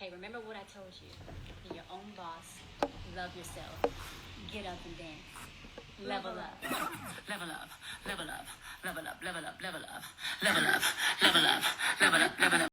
Hey, remember what I told you. Be your own boss. Love yourself. Get up and dance. Level up. Level up. Level up. Level up. Level up. Level up. Level up. Level up. Level up. Level up.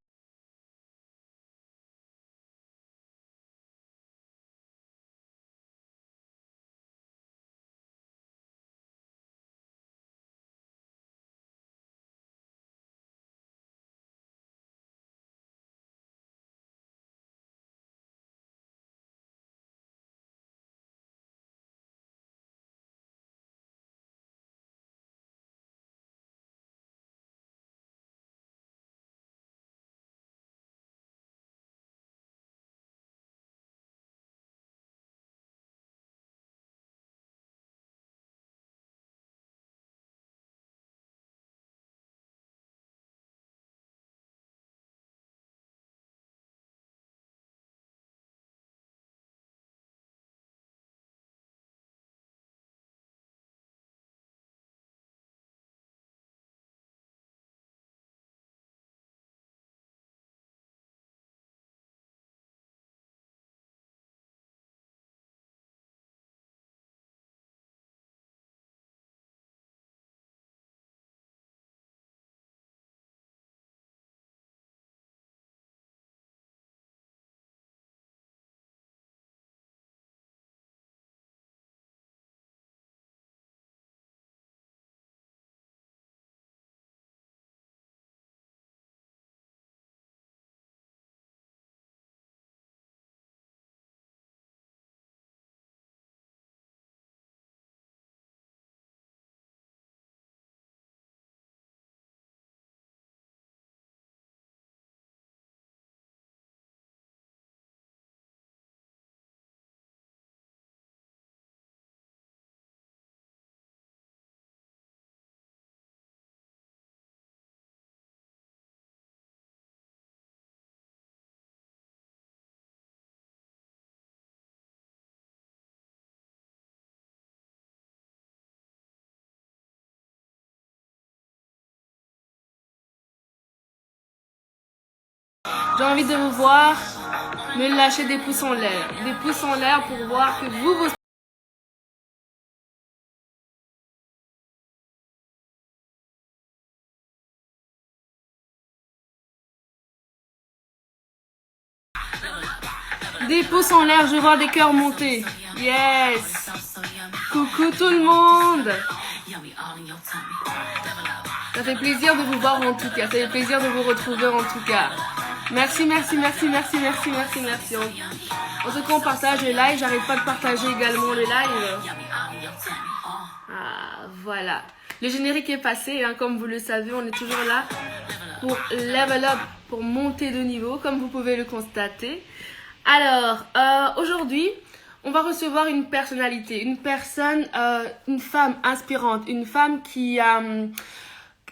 J'ai envie de vous voir me lâcher des pouces en l'air. Des pouces en l'air pour voir que vous Des pouces en l'air, je vois des cœurs monter. Yes. Coucou tout le monde. Ça fait plaisir de vous voir en tout cas. Ça fait plaisir de vous retrouver en tout cas. Merci, merci, merci, merci, merci, merci, merci. En tout cas, on partage les lives. J'arrête pas de partager également les lives. Ah, voilà. Le générique est passé, hein, comme vous le savez, on est toujours là pour level up, pour monter de niveau, comme vous pouvez le constater. Alors, aujourd'hui, on va recevoir une personnalité, une personne, une femme inspirante, une femme qui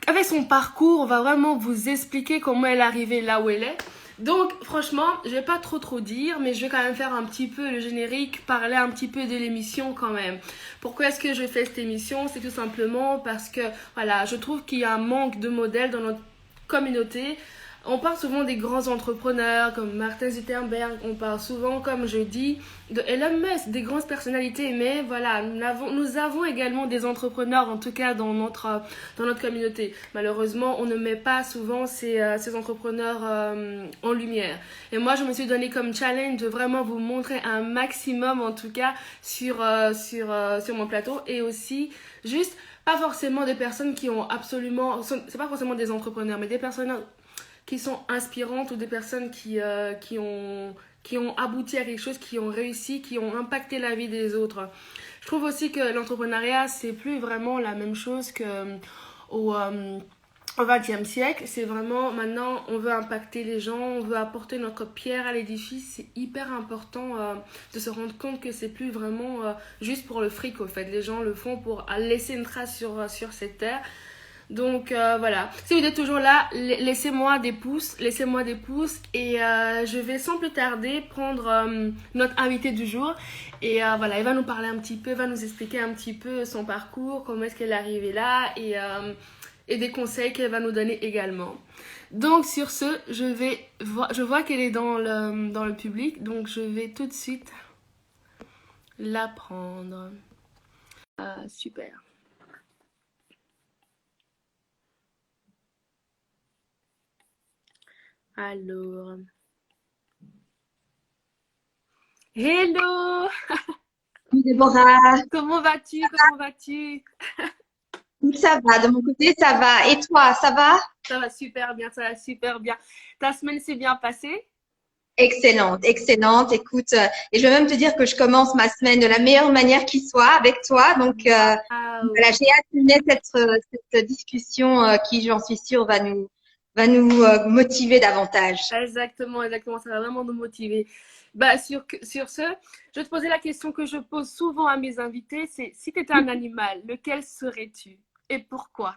avec son parcours, on va vraiment vous expliquer comment elle est arrivée là où elle est. Donc, franchement, je vais pas trop dire, mais je vais quand même faire un petit peu le générique, parler un petit peu de l'émission quand même. Pourquoi est-ce que je fais cette émission? C'est tout simplement parce que, voilà, je trouve qu'il y a un manque de modèles dans notre communauté. On parle souvent des grands entrepreneurs comme Martin Zuckerberg, on parle souvent, comme je dis, de Elon Musk, des grandes personnalités, mais voilà, nous avons également des entrepreneurs, en tout cas dans notre communauté. Malheureusement, on ne met pas souvent ces entrepreneurs en lumière. Et moi, je me suis donné comme challenge de vraiment vous montrer un maximum, en tout cas, sur mon plateau, et aussi juste, pas forcément des personnes qui ont absolument, c'est pas forcément des entrepreneurs, mais des personnes qui sont inspirantes ou des personnes qui ont abouti à quelque chose, qui ont réussi, qui ont impacté la vie des autres. Je trouve aussi que l'entrepreneuriat, c'est plus vraiment la même chose qu'au XXe siècle. C'est vraiment, maintenant, on veut impacter les gens, on veut apporter notre pierre à l'édifice. C'est hyper important de se rendre compte que c'est plus vraiment juste pour le fric, au fait. Les gens le font pour laisser une trace sur cette terre. Donc voilà, si vous êtes toujours là, laissez-moi des pouces et je vais sans plus tarder prendre notre invité du jour et voilà, elle va nous parler un petit peu, va nous expliquer un petit peu son parcours, comment est-ce qu'elle est arrivée là et des conseils qu'elle va nous donner également. Donc sur ce, je vois qu'elle est dans le public, donc je vais tout de suite la prendre. Super. Alors. Hello! Déborah, Comment vas-tu? Comment vas-tu? ça va, de mon côté, ça va. Et toi, ça va? Ça va super bien, ça va super bien. Ta semaine s'est bien passée? Excellente, excellente. Écoute, et je vais même te dire que je commence ma semaine de la meilleure manière qui soit avec toi. Donc, Waouh! voilà, j'ai hâte de mener cette discussion qui, j'en suis sûre, va nous motiver davantage. Exactement, exactement. Ça va vraiment nous motiver. Bah, sur ce, je vais te poser la question que je pose souvent à mes invités, c'est si tu étais un animal, lequel serais-tu et pourquoi?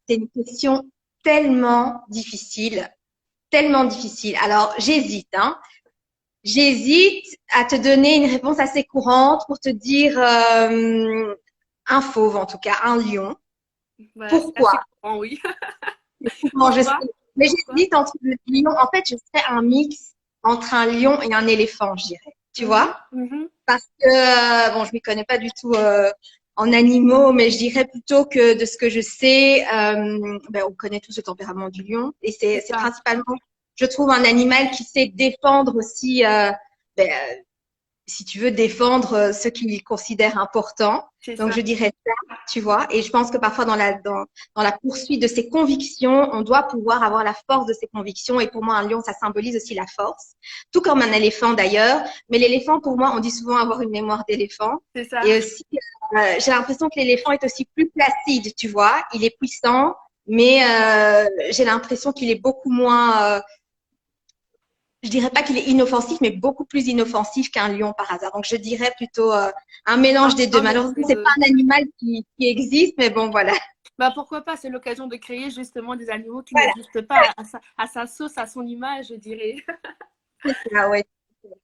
C'est une question tellement difficile, tellement difficile. Alors, j'hésite, hein. J'hésite à te donner une réponse assez courante pour te dire un fauve, en tout cas, un lion. Voilà, c'est Pourquoi? assez courant, oui. Comment je sais. Pourquoi? Mais Pourquoi? j'hésite entre le lion. En fait, je serais un mix entre un lion et un éléphant, je dirais. Tu Mhm, vois? mhm. Parce que, bon, je m'y connais pas du tout en animaux, mais je dirais plutôt que de ce que je sais, ben, on connaît tous le tempérament du lion. Et C'est c'est ça, principalement, je trouve, un animal qui sait défendre aussi ben, si tu veux, défendre ce qu'il considère important. c'est Donc, ça. je dirais ça, tu vois. Et je pense que parfois, dans la poursuite de ses convictions, on doit pouvoir avoir la force de ses convictions. Et pour moi, un lion, ça symbolise aussi la force. Tout comme un éléphant, d'ailleurs. Mais l'éléphant, pour moi, on dit souvent avoir une mémoire d'éléphant. C'est ça. Et aussi, j'ai l'impression que l'éléphant est aussi plus placide, tu vois. Il est puissant, mais j'ai l'impression qu'il est beaucoup moins je dirais pas qu'il est inoffensif, mais beaucoup plus inoffensif qu'un lion par hasard. Donc, je dirais plutôt un mélange des deux. Un mélange Malheureusement, des c'est pas deux. un animal qui existe, mais bon, voilà. Bah pourquoi pas, c'est l'occasion de créer justement des animaux qui n'existent pas à sa sauce, à son image, je dirais. Ah ouais.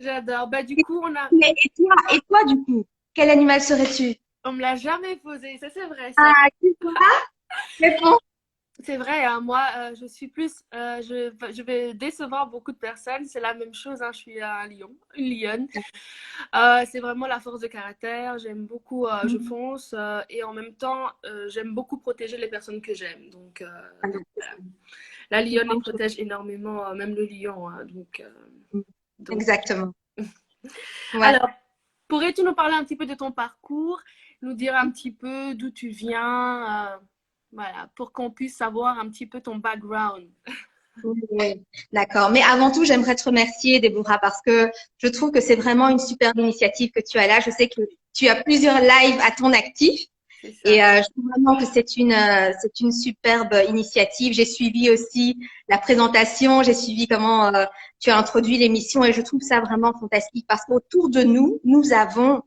J'adore. Bah du coup, Mais et toi, du coup, quel animal serais-tu? on me l'a jamais posé, ça c'est vrai ça. Ah, tu vois, réponse. C'est vrai, hein, moi, je suis plus, je vais décevoir beaucoup de personnes. C'est la même chose, hein, je suis un lion, une lionne. C'est vraiment la force de caractère. J'aime beaucoup, je fonce et en même temps, j'aime beaucoup protéger les personnes que j'aime. Donc, voilà. La lionne les protège énormément, même le lion. Hein, donc. Exactement. Ouais. Alors, pourrais-tu nous parler un petit peu de ton parcours, nous dire un petit peu d'où tu viens, voilà, pour qu'on puisse savoir un petit peu ton background. Oui, d'accord. Mais avant tout, j'aimerais te remercier, Déborah, parce que je trouve que c'est vraiment une superbe initiative que tu as là. Je sais que tu as plusieurs lives à ton actif. C'est ça. Et je trouve vraiment que c'est une superbe initiative. J'ai suivi aussi la présentation, j'ai suivi comment tu as introduit l'émission et je trouve ça vraiment fantastique parce qu'autour de nous, nous avons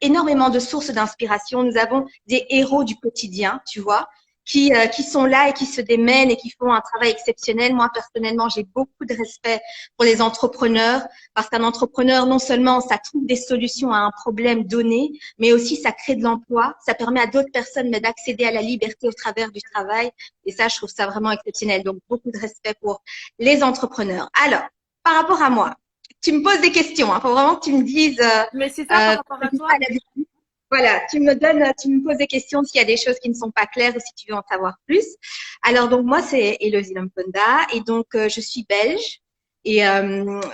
énormément de sources d'inspiration. Nous avons des héros du quotidien, tu vois, qui sont là et qui se démènent et qui font un travail exceptionnel. Moi, personnellement, j'ai beaucoup de respect pour les entrepreneurs parce qu'un entrepreneur, non seulement ça trouve des solutions à un problème donné, mais aussi ça crée de l'emploi, ça permet à d'autres personnes d'accéder à la liberté au travers du travail. Et ça, je trouve ça vraiment exceptionnel. Donc, beaucoup de respect pour les entrepreneurs. Alors, par rapport à moi, tu me poses des questions. Faut vraiment que tu me dises. Mais c'est ça par rapport à toi? Voilà, tu me poses des questions s'il y a des choses qui ne sont pas claires ou si tu veux en savoir plus. Alors, donc, moi, c'est Elodie Lamponda et donc, je suis belge et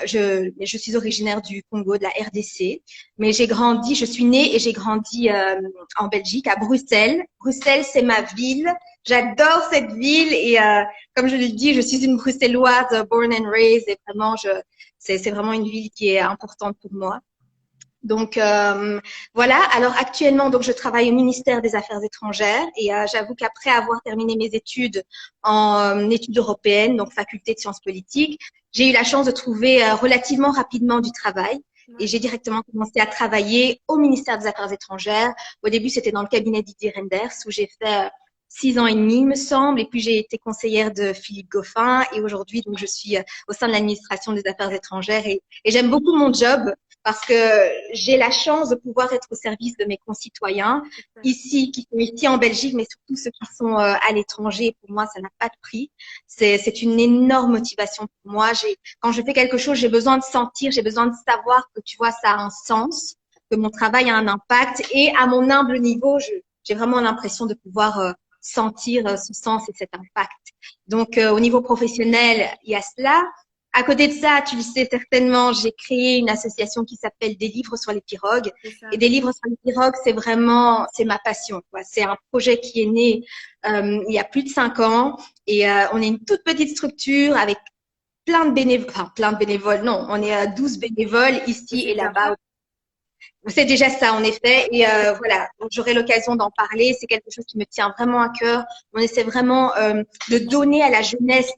je suis originaire du Congo, de la RDC. Mais je suis née et j'ai grandi en Belgique, à Bruxelles. Bruxelles, c'est ma ville. J'adore cette ville et comme je le dis, je suis une Bruxelloise born and raised et vraiment, c'est vraiment une ville qui est importante pour moi. Donc voilà. Alors actuellement, donc je travaille au ministère des Affaires étrangères et j'avoue qu'après avoir terminé mes études en études européennes, donc faculté de sciences politiques, j'ai eu la chance de trouver relativement rapidement du travail. Et j'ai directement commencé à travailler au ministère des Affaires étrangères. Au début, c'était dans le cabinet Didier Reynders où j'ai fait 6 ans et demi, il me semble. Et puis, j'ai été conseillère de Philippe Goffin. Et aujourd'hui, donc, je suis au sein de l'administration des Affaires étrangères et j'aime beaucoup mon job. parce que j'ai la chance de pouvoir être au service de mes concitoyens ici, qui sont ici en Belgique, mais surtout ceux qui sont à l'étranger. Pour moi, ça n'a pas de prix. C'est une énorme motivation pour moi. Quand je fais quelque chose, j'ai besoin de sentir, j'ai besoin de savoir que, tu vois, ça a un sens, que mon travail a un impact. Et à mon humble niveau, j'ai vraiment l'impression de pouvoir sentir ce sens et cet impact. Donc, au niveau professionnel, il y a cela. À côté de ça, tu le sais certainement, j'ai créé une association qui s'appelle Des livres sur les pirogues. Et Des livres sur les pirogues, c'est ma passion, quoi. C'est un projet qui est né il y a plus de 5 ans. Et on est une toute petite structure avec plein de bénévoles, non, on est à 12 bénévoles ici et là-bas. C'est déjà ça, en effet. Et voilà, donc j'aurai l'occasion d'en parler. C'est quelque chose qui me tient vraiment à cœur. On essaie vraiment de donner à la jeunesse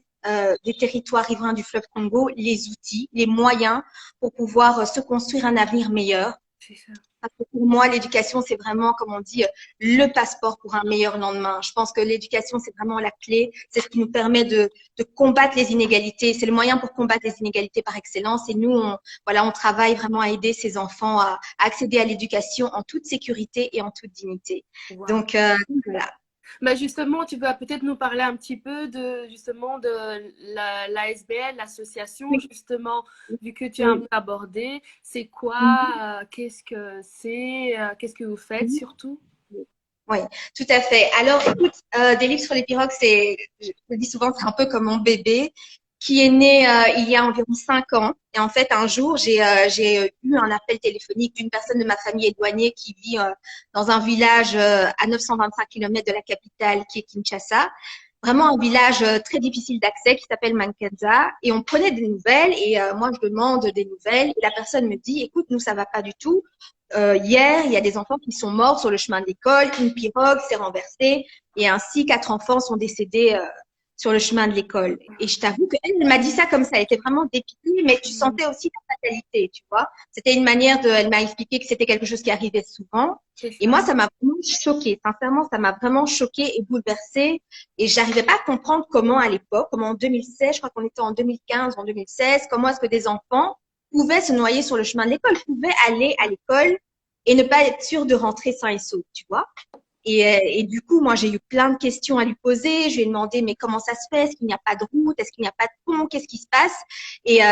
des territoires riverains du fleuve Congo les outils, les moyens pour pouvoir se construire un avenir meilleur. C'est ça. Parce que pour moi, l'éducation, c'est vraiment, comme on dit, le passeport pour un meilleur lendemain. Je pense que l'éducation, c'est vraiment la clé. C'est ce qui nous permet de combattre les inégalités. C'est le moyen pour combattre les inégalités par excellence. Et nous, on travaille vraiment à aider ces enfants à accéder à l'éducation en toute sécurité et en toute dignité. Wow. Donc, voilà. Bah justement, tu vas peut-être nous parler un petit peu de l'ASBL, l'association, justement, vu que tu as un peu abordé. C'est quoi, qu'est-ce que vous faites surtout? Oui, tout à fait. Alors, écoute, Des livres sur les pirogues, je le dis souvent, c'est un peu comme mon bébé qui est né il y a environ 5 ans. Et en fait, un jour, j'ai eu un appel téléphonique d'une personne de ma famille éloignée qui vit dans un village à 925 km de la capitale qui est Kinshasa. Vraiment un village très difficile d'accès qui s'appelle Mankenza. Et on prenait des nouvelles et moi, je demande des nouvelles. Et la personne me dit, écoute, nous, ça va pas du tout. Hier, il y a des enfants qui sont morts sur le chemin de l'école. Une pirogue s'est renversée et ainsi 4 enfants sont décédés sur le chemin de l'école. Et je t'avoue qu'elle m'a dit ça comme ça. Elle était vraiment dépitée, mais tu sentais aussi la fatalité, tu vois. C'était une manière elle m'a expliqué que c'était quelque chose qui arrivait souvent. Et moi, ça m'a vraiment choquée. Sincèrement, ça m'a vraiment choquée et bouleversée. Et j'arrivais pas à comprendre comment à l'époque, comment en 2016, je crois qu'on était en 2015 ou en 2016, comment est-ce que des enfants pouvaient se noyer sur le chemin de l'école, pouvaient aller à l'école et ne pas être sûr de rentrer sain et sauf, tu vois. Et du coup, moi, j'ai eu plein de questions à lui poser. Je lui ai demandé, mais comment ça se fait? Est-ce qu'il n'y a pas de route? Est-ce qu'il n'y a pas de pont? Qu'est-ce qui se passe? Et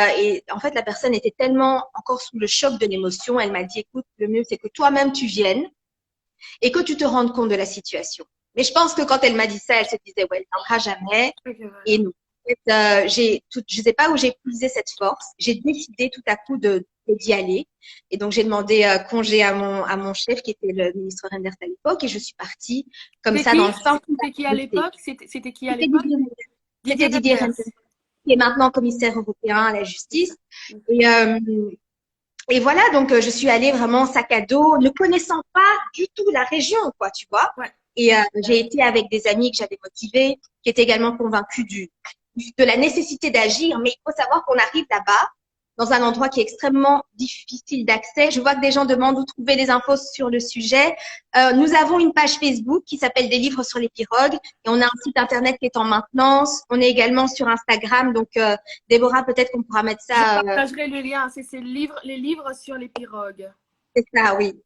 en fait, la personne était tellement encore sous le choc de l'émotion. Elle m'a dit, écoute, le mieux, c'est que toi-même, tu viennes et que tu te rendes compte de la situation. Mais je pense que quand elle m'a dit ça, elle se disait, ouais, elle ne viendra jamais. Et non. En fait, je sais pas où j'ai puisé cette force. J'ai décidé tout à coup d'y aller. Et donc, j'ai demandé congé à mon chef, qui était le ministre Renders à l'époque, et je suis partie comme ça dans le centre. C'était qui à l'époque? C'était qui à l'époque? C'était Didier Renders, qui est maintenant commissaire européen à la justice. Et voilà, donc je suis allée vraiment sac à dos, ne connaissant pas du tout la région, quoi, tu vois. Ouais. Et j'ai été avec des amis que j'avais motivés, qui étaient également convaincus de la nécessité d'agir. Mais il faut savoir qu'on arrive là-bas, dans un endroit qui est extrêmement difficile d'accès. Je vois que des gens demandent où trouver des infos sur le sujet. Nous avons une page Facebook qui s'appelle Des livres sur les pirogues et on a un site internet qui est en maintenance. On est également sur Instagram. Donc, Déborah, peut-être qu'on pourra mettre ça. Je partagerai le lien. C'est les livres sur les pirogues. C'est ça, oui.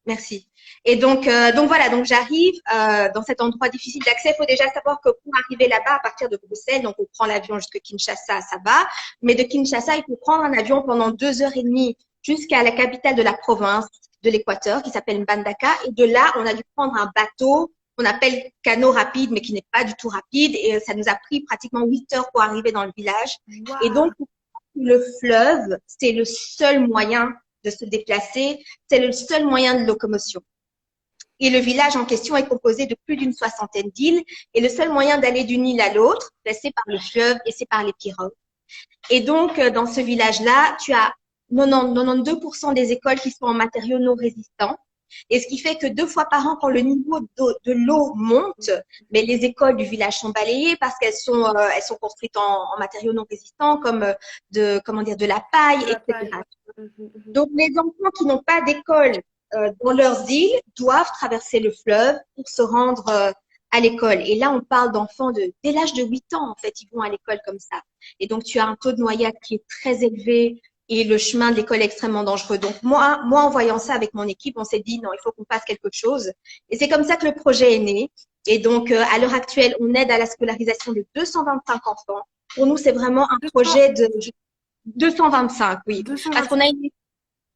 Merci. Et donc voilà, donc j'arrive dans cet endroit difficile d'accès. Il faut déjà savoir que pour arriver là-bas, à partir de Bruxelles, donc on prend l'avion jusqu'à Kinshasa, ça va. Mais de Kinshasa, il faut prendre un avion pendant 2 heures et demie jusqu'à la capitale de la province de l'Équateur, qui s'appelle Mbandaka. Et de là, on a dû prendre un bateau qu'on appelle canot rapide, mais qui n'est pas du tout rapide. Et ça nous a pris pratiquement 8 heures pour arriver dans le village. Wow. Et donc, le fleuve, c'est le seul moyen de se déplacer, c'est le seul moyen de locomotion. Et le village en question est composé de plus d'une 60aine d'îles et le seul moyen d'aller d'une île à l'autre, c'est par le fleuve et c'est par les pirogues. Et donc, dans ce village-là, tu as 92% des écoles qui sont en matériaux non résistants. Et ce qui fait que 2 fois par an, quand le niveau de l'eau monte, mais les écoles du village sont balayées parce qu'elles sont construites en matériaux non résistants comme de la paille, etc. Donc, les enfants qui n'ont pas d'école dans leurs îles doivent traverser le fleuve pour se rendre à l'école. Et là, on parle d'enfants dès l'âge de 8 ans, en fait, ils vont à l'école comme ça. Et donc, tu as un taux de noyade qui est très élevé. et le chemin de l'école est extrêmement dangereux. Donc moi, en voyant ça avec mon équipe, on s'est dit non, il faut qu'on fasse quelque chose. Et c'est comme ça que le projet est né. Et donc à l'heure actuelle, on aide à la scolarisation de 225 enfants. Pour nous, c'est vraiment un projet de 225, oui, 220.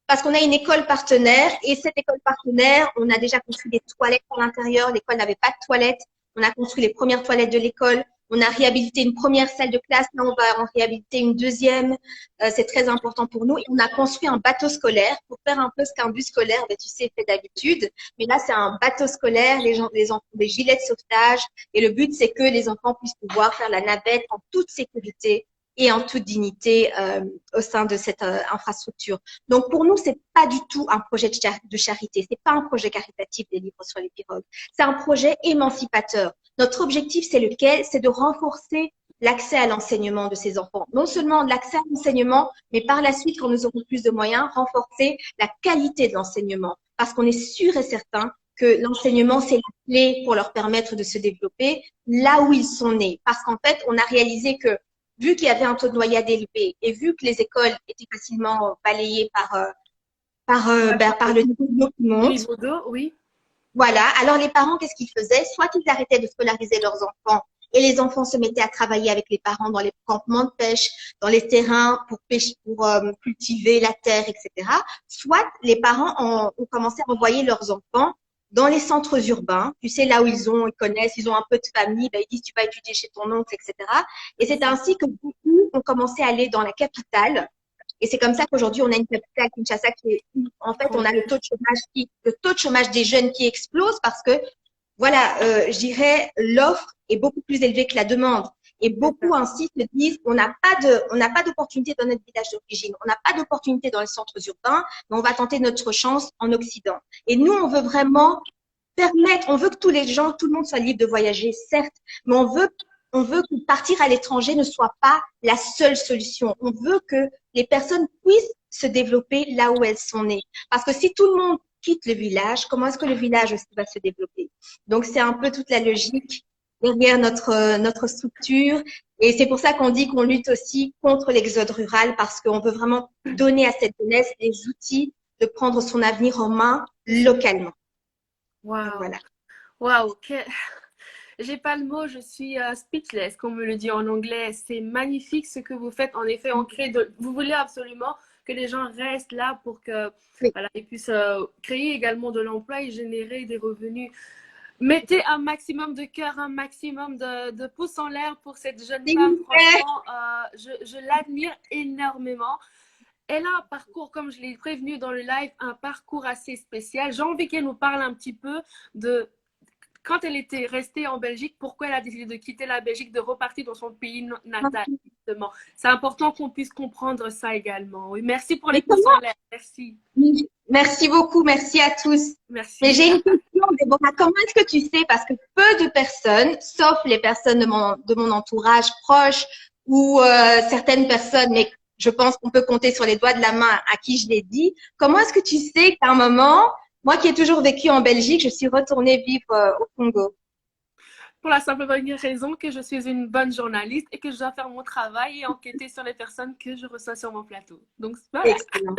parce qu'on a une école partenaire et cette école partenaire, on a déjà construit des toilettes à l'intérieur. L'école n'avait pas de toilettes. On a construit les premières toilettes de l'école. On a réhabilité une première salle de classe. Là, on va en réhabiliter une deuxième. C'est très important pour nous. Et on a construit un bateau scolaire pour faire un peu ce qu'un bus scolaire, ben, tu sais, fait d'habitude. Mais là, c'est un bateau scolaire. Les enfants ont des gilets de sauvetage. Et le but, c'est que les enfants puissent pouvoir faire la navette en toute sécurité et en toute dignité au sein de cette infrastructure. Donc pour nous, c'est pas du tout un projet de charité, c'est pas un projet caritatif des livres sur les pirogues, c'est un projet émancipateur. Notre objectif, c'est lequel? C'est de renforcer l'accès à l'enseignement de ces enfants. Non seulement l'accès à l'enseignement, mais par la suite, quand nous aurons plus de moyens, renforcer la qualité de l'enseignement. Parce qu'on est sûr et certain que l'enseignement, c'est la clé pour leur permettre de se développer là où ils sont nés. Parce qu'en fait, on a réalisé que vu qu'il y avait un taux de noyade élevé et vu que les écoles étaient facilement balayées par le niveau de l'eau qui monte, Niveau d'eau, oui. voilà. Alors les parents, qu'est-ce qu'ils faisaient? Soit ils arrêtaient de scolariser leurs enfants et les enfants se mettaient à travailler avec les parents dans les campements de pêche, dans les terrains pour pêcher, pour cultiver la terre, etc. Soit les parents ont commencé à envoyer leurs enfants dans les centres urbains, tu sais, là où ils connaissent, ils ont un peu de famille, ben, ils disent tu vas étudier chez ton oncle, etc. Et c'est ainsi que beaucoup ont commencé à aller dans la capitale. Et c'est comme ça qu'aujourd'hui, on a une capitale, Kinshasa, en fait, on a le taux de chômage des jeunes qui explose parce que, voilà, je dirais, l'offre est beaucoup plus élevée que la demande. Et beaucoup ainsi se disent, on n'a pas d'opportunité dans notre village d'origine, on n'a pas d'opportunité dans les centres urbains, mais on va tenter notre chance en Occident. Et nous, on veut vraiment on veut que tout le monde soit libre de voyager, certes, mais on veut que partir à l'étranger ne soit pas la seule solution. On veut que les personnes puissent se développer là où elles sont nées. Parce que si tout le monde quitte le village, comment est-ce que le village aussi va se développer? Donc, c'est un peu toute la logique derrière notre structure. Et c'est pour ça qu'on dit qu'on lutte aussi contre l'exode rural parce qu'on veut vraiment donner à cette jeunesse les outils de prendre son avenir en main localement. Waouh. Voilà. Waouh. J'ai pas le mot, je suis speechless, comme on me le dit en anglais. C'est magnifique ce que vous faites. En effet, vous voulez absolument que les gens restent là pour que voilà, ils puissent créer également de l'emploi et générer des revenus. Mettez un maximum de cœur, un maximum de pouces en l'air pour cette jeune femme. Franchement, je l'admire énormément. Elle a un parcours, comme je l'ai prévenu dans le live, un parcours assez spécial. J'ai envie qu'elle nous parle un petit peu de quand elle était restée en Belgique, pourquoi elle a décidé de quitter la Belgique, de repartir dans son pays natal. Justement. C'est important qu'on puisse comprendre ça également. Oui, merci pour les pouces en l'air. Merci. Merci beaucoup, merci à tous. Merci. Mais j'ai une question, Déborah. Comment est-ce que tu sais, parce que peu de personnes, sauf les personnes de mon entourage proche ou certaines personnes, mais je pense qu'on peut compter sur les doigts de la main à qui je l'ai dit, comment est-ce que tu sais qu'à un moment, moi qui ai toujours vécu en Belgique, je suis retournée vivre au Congo? Pour la simple bonne raison que je suis une bonne journaliste et que je dois faire mon travail et enquêter sur les personnes que je reçois sur mon plateau. Donc, voilà. Excellent.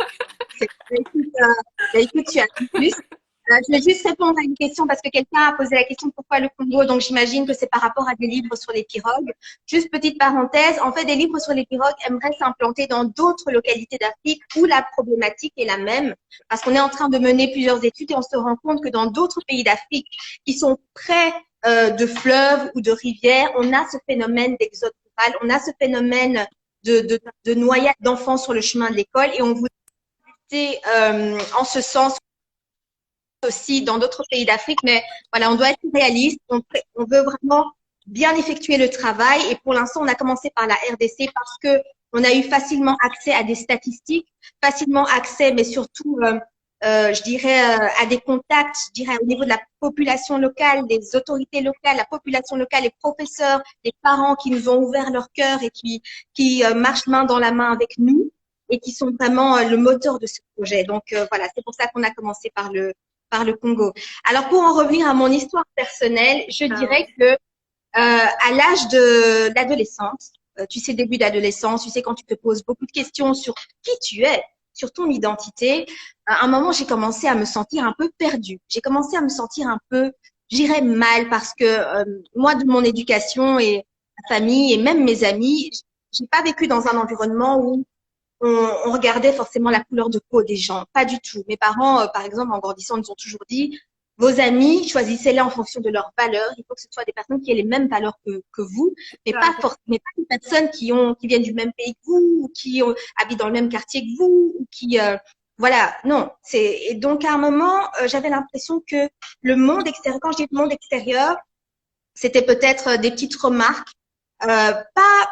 Écoute, tu as tout plus. Je vais juste répondre à une question parce que quelqu'un a posé la question pourquoi le Congo. Donc, j'imagine que c'est par rapport à des livres sur les pirogues. Juste petite parenthèse, en fait, des livres sur les pirogues aimeraient s'implanter dans d'autres localités d'Afrique où la problématique est la même. Parce qu'on est en train de mener plusieurs études et on se rend compte que dans d'autres pays d'Afrique qui sont près de fleuves ou de rivières, on a ce phénomène d'exode rural, on a ce phénomène de noyade d'enfants sur le chemin de l'école et on voudrait lutter en ce sens aussi dans d'autres pays d'Afrique, mais voilà, on doit être réaliste, on veut vraiment bien effectuer le travail et pour l'instant, on a commencé par la RDC parce que on a eu facilement accès à des statistiques, facilement accès, mais surtout, je dirais, à des contacts, je dirais, au niveau de la population locale, des autorités locales, la population locale, les professeurs, les parents qui nous ont ouvert leur cœur et qui marchent main dans la main avec nous et qui sont vraiment le moteur de ce projet. Donc, voilà, c'est pour ça qu'on a commencé par le Congo. Alors, pour en revenir à mon histoire personnelle, je dirais que à l'âge de l'adolescence, tu sais, début d'adolescence, tu sais, quand tu te poses beaucoup de questions sur qui tu es, sur ton identité, à un moment, j'ai commencé à me sentir un peu perdue. J'ai commencé à me sentir un peu, j'irais mal parce que moi, de mon éducation et ma famille et même mes amis, j'ai pas vécu dans un environnement où on regardait forcément la couleur de peau des gens. Pas du tout. Mes parents, par exemple, en grandissant, nous ont toujours dit, vos amis, choisissez-les en fonction de leurs valeurs. Il faut que ce soit des personnes qui aient les mêmes valeurs que vous, mais pas des personnes qui viennent du même pays que vous, ou qui habitent dans le même quartier que vous, ou qui, voilà, non. Et donc, à un moment, j'avais l'impression que le monde extérieur, quand je dis le monde extérieur, c'était peut-être des petites remarques, pas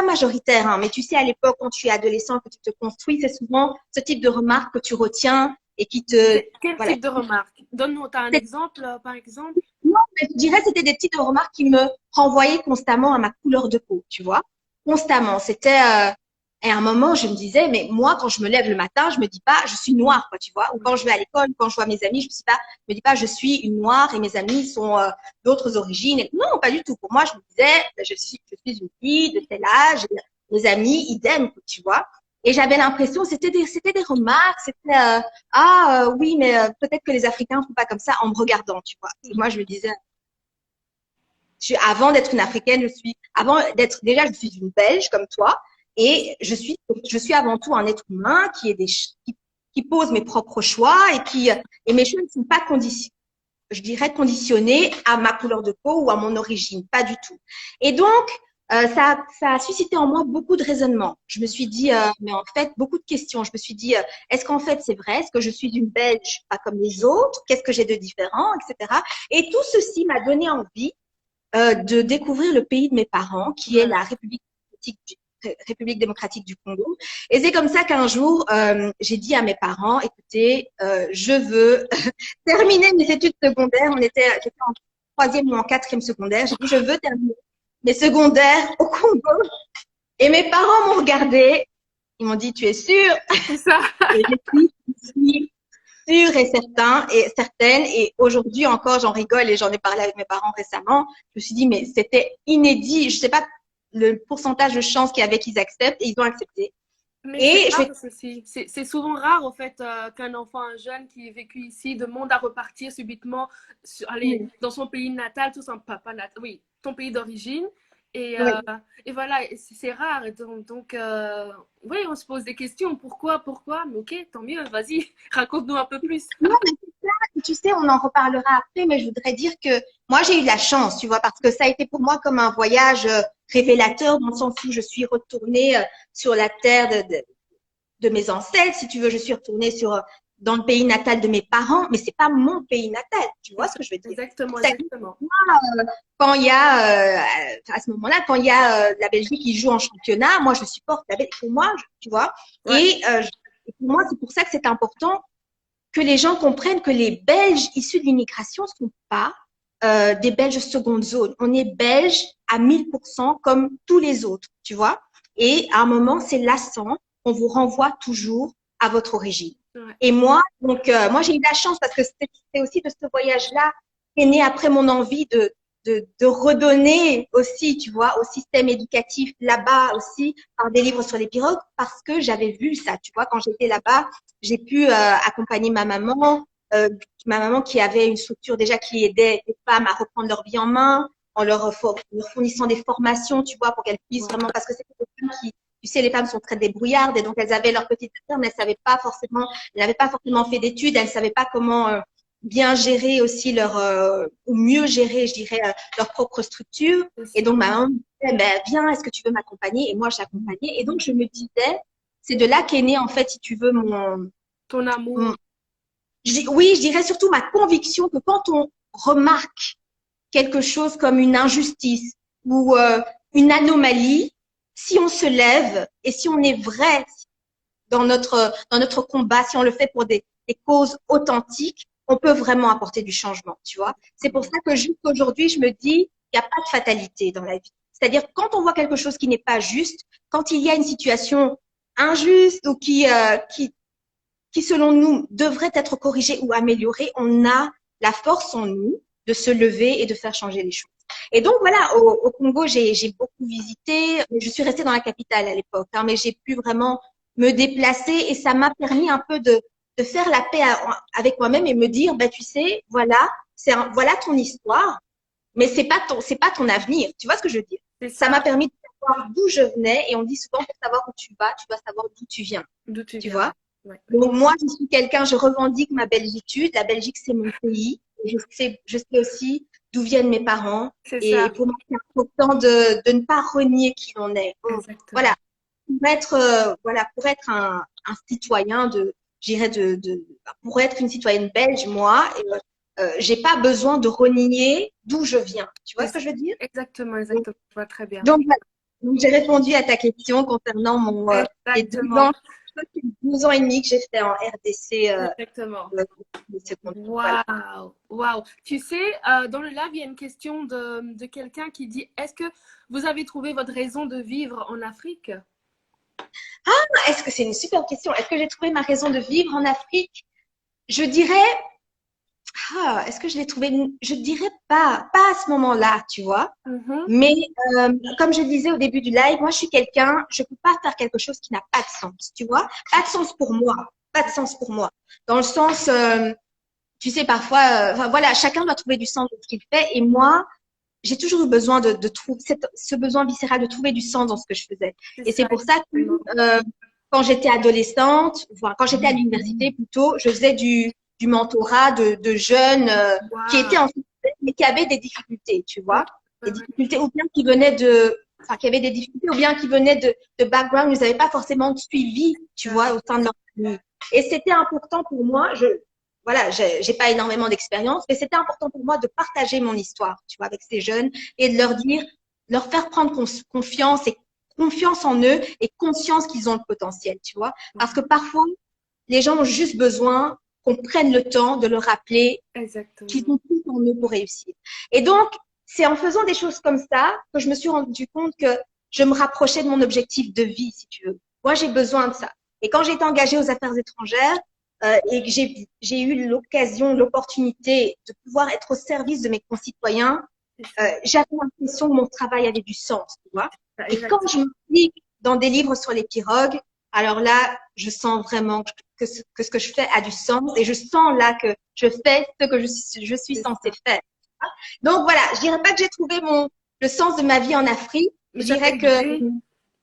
majoritaires, hein, mais tu sais, à l'époque, quand tu es adolescent, que tu te construis, c'est souvent ce type de remarques que tu retiens et qui te, Quel voilà. type de remarque? Donne-nous, t'as un exemple, par exemple? Non, mais je dirais que c'était des petites remarques qui me renvoyaient constamment à ma couleur de peau, tu vois. Constamment. C'était, et à un moment, je me disais, mais moi, quand je me lève le matin, je me dis pas, je suis noire, quoi, tu vois. Ou quand je vais à l'école, quand je vois mes amis, je me dis pas, je suis une noire et mes amis sont d'autres origines. Non, pas du tout. Pour moi, je me disais, je suis une fille de tel âge, et mes amis, idem, tu vois. Et j'avais l'impression, c'était des remarques, c'était, oui, mais peut-être que les Africains font pas comme ça en me regardant, tu vois. Et moi, je me disais, avant d'être une Africaine, déjà, je suis une Belge comme toi, et je suis avant tout un être humain qui pose mes propres choix et mes choix ne sont pas conditionnés à ma couleur de peau ou à mon origine, pas du tout. Et donc, ça a suscité en moi beaucoup de raisonnements. Je me suis dit, mais en fait, beaucoup de questions. Je me suis dit, est-ce qu'en fait c'est vrai? Est-ce que je suis une Belge pas comme les autres? Qu'est-ce que j'ai de différent, etc. Et tout ceci m'a donné envie de découvrir le pays de mes parents, qui est la République démocratique du Congo. Et c'est comme ça qu'un jour, j'ai dit à mes parents, écoutez, je veux terminer mes études secondaires. J'étais en troisième ou en quatrième secondaire. J'ai dit, je veux terminer mes secondaires au Congo. Et mes parents m'ont regardé. Ils m'ont dit, tu es sûre? C'est ça. Et je suis sûre et certaine. Et aujourd'hui encore, j'en rigole et j'en ai parlé avec mes parents récemment. Je me suis dit, mais c'était inédit. Je sais pas le pourcentage de chances qu'il y avait qu'ils acceptent et ils ont accepté. Mais c'est souvent rare, en fait, qu'un enfant, un jeune qui est vécu ici, demande à repartir subitement, dans son pays natal, tout son papa natal, oui, ton pays d'origine. Et voilà, c'est rare. Et donc oui, on se pose des questions. Pourquoi? Mais ok, tant mieux, vas-y, raconte-nous un peu plus. Non, mais c'est ça. Tu sais, on en reparlera après, mais je voudrais dire que moi, j'ai eu de la chance, tu vois, parce que ça a été pour moi comme un voyage révélateur, dans le sens où je suis retournée sur la terre de mes ancêtres, si tu veux. Je suis retournée dans le pays natal de mes parents, mais c'est pas mon pays natal. Tu vois ce que je veux dire? Exactement. Quand il y a, à ce moment-là, quand il y a la Belgique qui joue en championnat, moi, je supporte la Belgique. Pour moi, tu vois. Ouais. Et pour moi, c'est pour ça que c'est important que les gens comprennent que les Belges issus de l'immigration ne sont pas des Belges seconde zone. On est Belges à 1000% comme tous les autres, tu vois. Et à un moment, c'est lassant. On vous renvoie toujours à votre origine. Ouais. Et moi, moi, j'ai eu de la chance parce que c'est aussi de ce voyage-là qu'est né après mon envie de redonner aussi, tu vois, au système éducatif là-bas aussi, par des livres sur les pirogues, parce que j'avais vu ça, tu vois, quand j'étais là-bas, j'ai pu accompagner ma maman qui avait une structure déjà qui aidait les femmes à reprendre leur vie en main, en leur fournissant des formations, tu vois, pour qu'elles puissent vraiment, parce que c'était des femmes qui, tu sais, les femmes sont très débrouillardes et donc elles avaient leur petite affaire, mais elles n'avaient pas forcément fait d'études, elles savaient pas comment bien gérer aussi ou mieux gérer, je dirais, leur propre structure. Et donc, ma maman me disait, ben, viens, est-ce que tu veux m'accompagner? Et moi, je l'accompagnais. Et donc, je me disais, c'est de là qu'est né, en fait, si tu veux, ton amour. Oui, je dirais surtout ma conviction que quand on remarque quelque chose comme une injustice ou une anomalie, si on se lève et si on est vrai dans notre combat, si on le fait pour des causes authentiques, on peut vraiment apporter du changement, tu vois. C'est pour ça que jusqu'aujourd'hui, je me dis, il n'y a pas de fatalité dans la vie. C'est-à-dire, quand on voit quelque chose qui n'est pas juste, quand il y a une situation injuste ou qui selon nous, devrait être corrigée ou améliorée, on a la force en nous de se lever et de faire changer les choses. Et donc voilà, au Congo, j'ai beaucoup visité. Je suis restée dans la capitale à l'époque, hein, mais j'ai pu vraiment me déplacer et ça m'a permis un peu de faire la paix avec moi-même et me dire, bah, tu sais, voilà, voilà ton histoire, mais c'est pas ton avenir. Tu vois ce que je veux dire? C'est Ça ça, m'a permis de savoir d'où je venais et on dit souvent pour savoir où tu vas, tu dois savoir d'où tu viens. d'où tu Tu viens. vois? Ouais. Donc moi, je suis quelqu'un, je revendique ma belgitude. La Belgique, c'est mon pays. Et je sais aussi d'où viennent mes parents. C'est Et ça, pour moi, c'est important de ne pas renier qui l'on est. exactement. Voilà, pour être un citoyen j'irais pour être une citoyenne belge, moi, j'ai pas besoin de renier d'où je viens. Tu vois C'est ce que ça. je veux dire? Exactement, exactement. Je vois très bien. Donc, voilà. Donc, j'ai répondu à ta question concernant les 12 Exactement, ans, je crois que c'est 12 ans et demi que j'ai fait en RDC, exactement. de seconde. Voilà. Waouh, waouh. Tu sais, dans le live, il y a une question de quelqu'un qui dit, est-ce que vous avez trouvé votre raison de vivre en Afrique? Est-ce que c'est une super question? Est-ce que j'ai trouvé ma raison de vivre en Afrique? Je dirais, est-ce que je l'ai trouvé? Je dirais pas à ce moment-là, tu vois. Mhm. Mais comme je le disais au début du live, moi je suis quelqu'un, je peux pas faire quelque chose qui n'a pas de sens, tu vois. Pas de sens pour moi, pas de sens pour moi. Dans le sens, tu sais, parfois, enfin voilà, chacun doit trouver du sens dans ce qu'il fait. Et moi, j'ai toujours eu besoin de trouver ce besoin viscéral de trouver du sens dans ce que je faisais. C'est Et c'est ça, pour ça que exactement. quand j'étais adolescente, enfin, quand j'étais à l'université plutôt, je faisais du mentorat de jeunes qui étaient Waouh. en mais qui avaient des difficultés, tu Ouais, vois, ouais, des ouais. difficultés ou bien qui venaient enfin, qui avaient des difficultés ou bien qui venaient de background, ils n'avaient pas forcément suivi, tu Ça, vois, au sein de leur famille. Et c'était important pour moi, voilà, j'ai pas énormément d'expérience, mais c'était important pour moi de partager mon histoire, tu vois, avec ces jeunes et de leur dire, leur faire prendre confiance en eux et conscience qu'ils ont le potentiel, tu vois. Parce que parfois, les gens ont juste besoin qu'on prenne le temps de leur rappeler qu'ils exactement. ont tout en eux pour réussir. Et donc, c'est en faisant des choses comme ça que je me suis rendu compte que je me rapprochais de mon objectif de vie, si tu veux. Moi, j'ai besoin de ça. Et quand j'ai été engagée aux affaires étrangères et que j'ai eu l'occasion, l'opportunité de pouvoir être au service de mes concitoyens, C'est ça, j'avais l'impression que mon travail avait du sens, tu vois. Et quand exactement. je m'implique dans des livres sur les pirogues, alors là, je sens vraiment que ce que je fais a du sens et je sens là que je fais ce que je suis C'est censée ça. faire. Donc voilà, je dirais pas que j'ai trouvé le sens de ma vie en Afrique. Mais Je ça t'a dirais que aidé.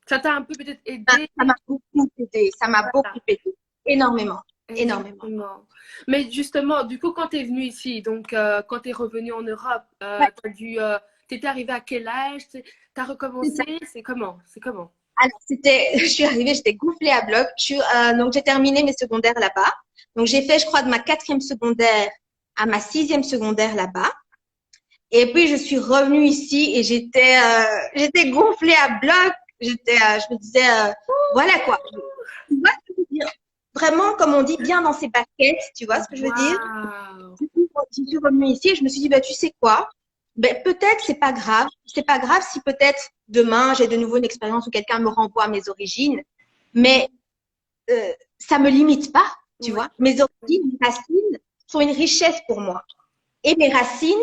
Ça t'a un peu peut-être aidé. ça m'a beaucoup aidé. Ça m'a Voilà, beaucoup aidé. Énormément. Énormément. exactement. Mais justement, du coup, quand tu es venu ici, donc quand tu es revenu en Europe, Ouais, t'étais arrivé à quel âge? T'as c'est ça. recommencé? C'est comment? C'est comment? Alors, je suis arrivée, j'étais gonflée à bloc. Donc, j'ai terminé mes secondaires là-bas. Donc, j'ai fait, je crois, de ma 4e secondaire à ma 6e secondaire là-bas. Et puis, je suis revenue ici et j'étais gonflée à bloc. Je me disais, voilà quoi. Tu vois ce que je veux dire? Vraiment, comme on dit, bien dans ses baskets. Tu vois ce que je veux dire? Waouh! Je suis revenue ici et je me suis dit, bah, tu sais quoi? Ben, peut-être c'est pas grave. C'est pas grave si peut-être demain j'ai de nouveau une expérience où quelqu'un me renvoie à mes origines. Mais ça me limite pas, tu Ouais, vois. Mes origines, mes racines sont une richesse pour moi. Et mes racines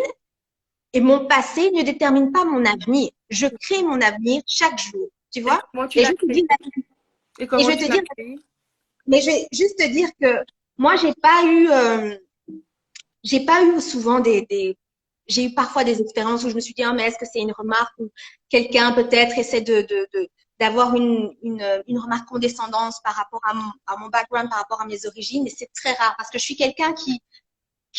et mon passé ne déterminent pas mon avenir. Je crée mon avenir chaque jour, tu et vois. comment tu Et je l'as vais te créé? dire, Et et je comment vais tu te l'as dire, créé? mais je vais juste te dire que moi, j'ai pas eu souvent j'ai eu parfois des expériences où je me suis dit, ah, mais est-ce que c'est une remarque où quelqu'un peut-être essaie d'avoir une remarque condescendante par rapport à mon background, par rapport à mes origines, et c'est très rare parce que je suis quelqu'un qui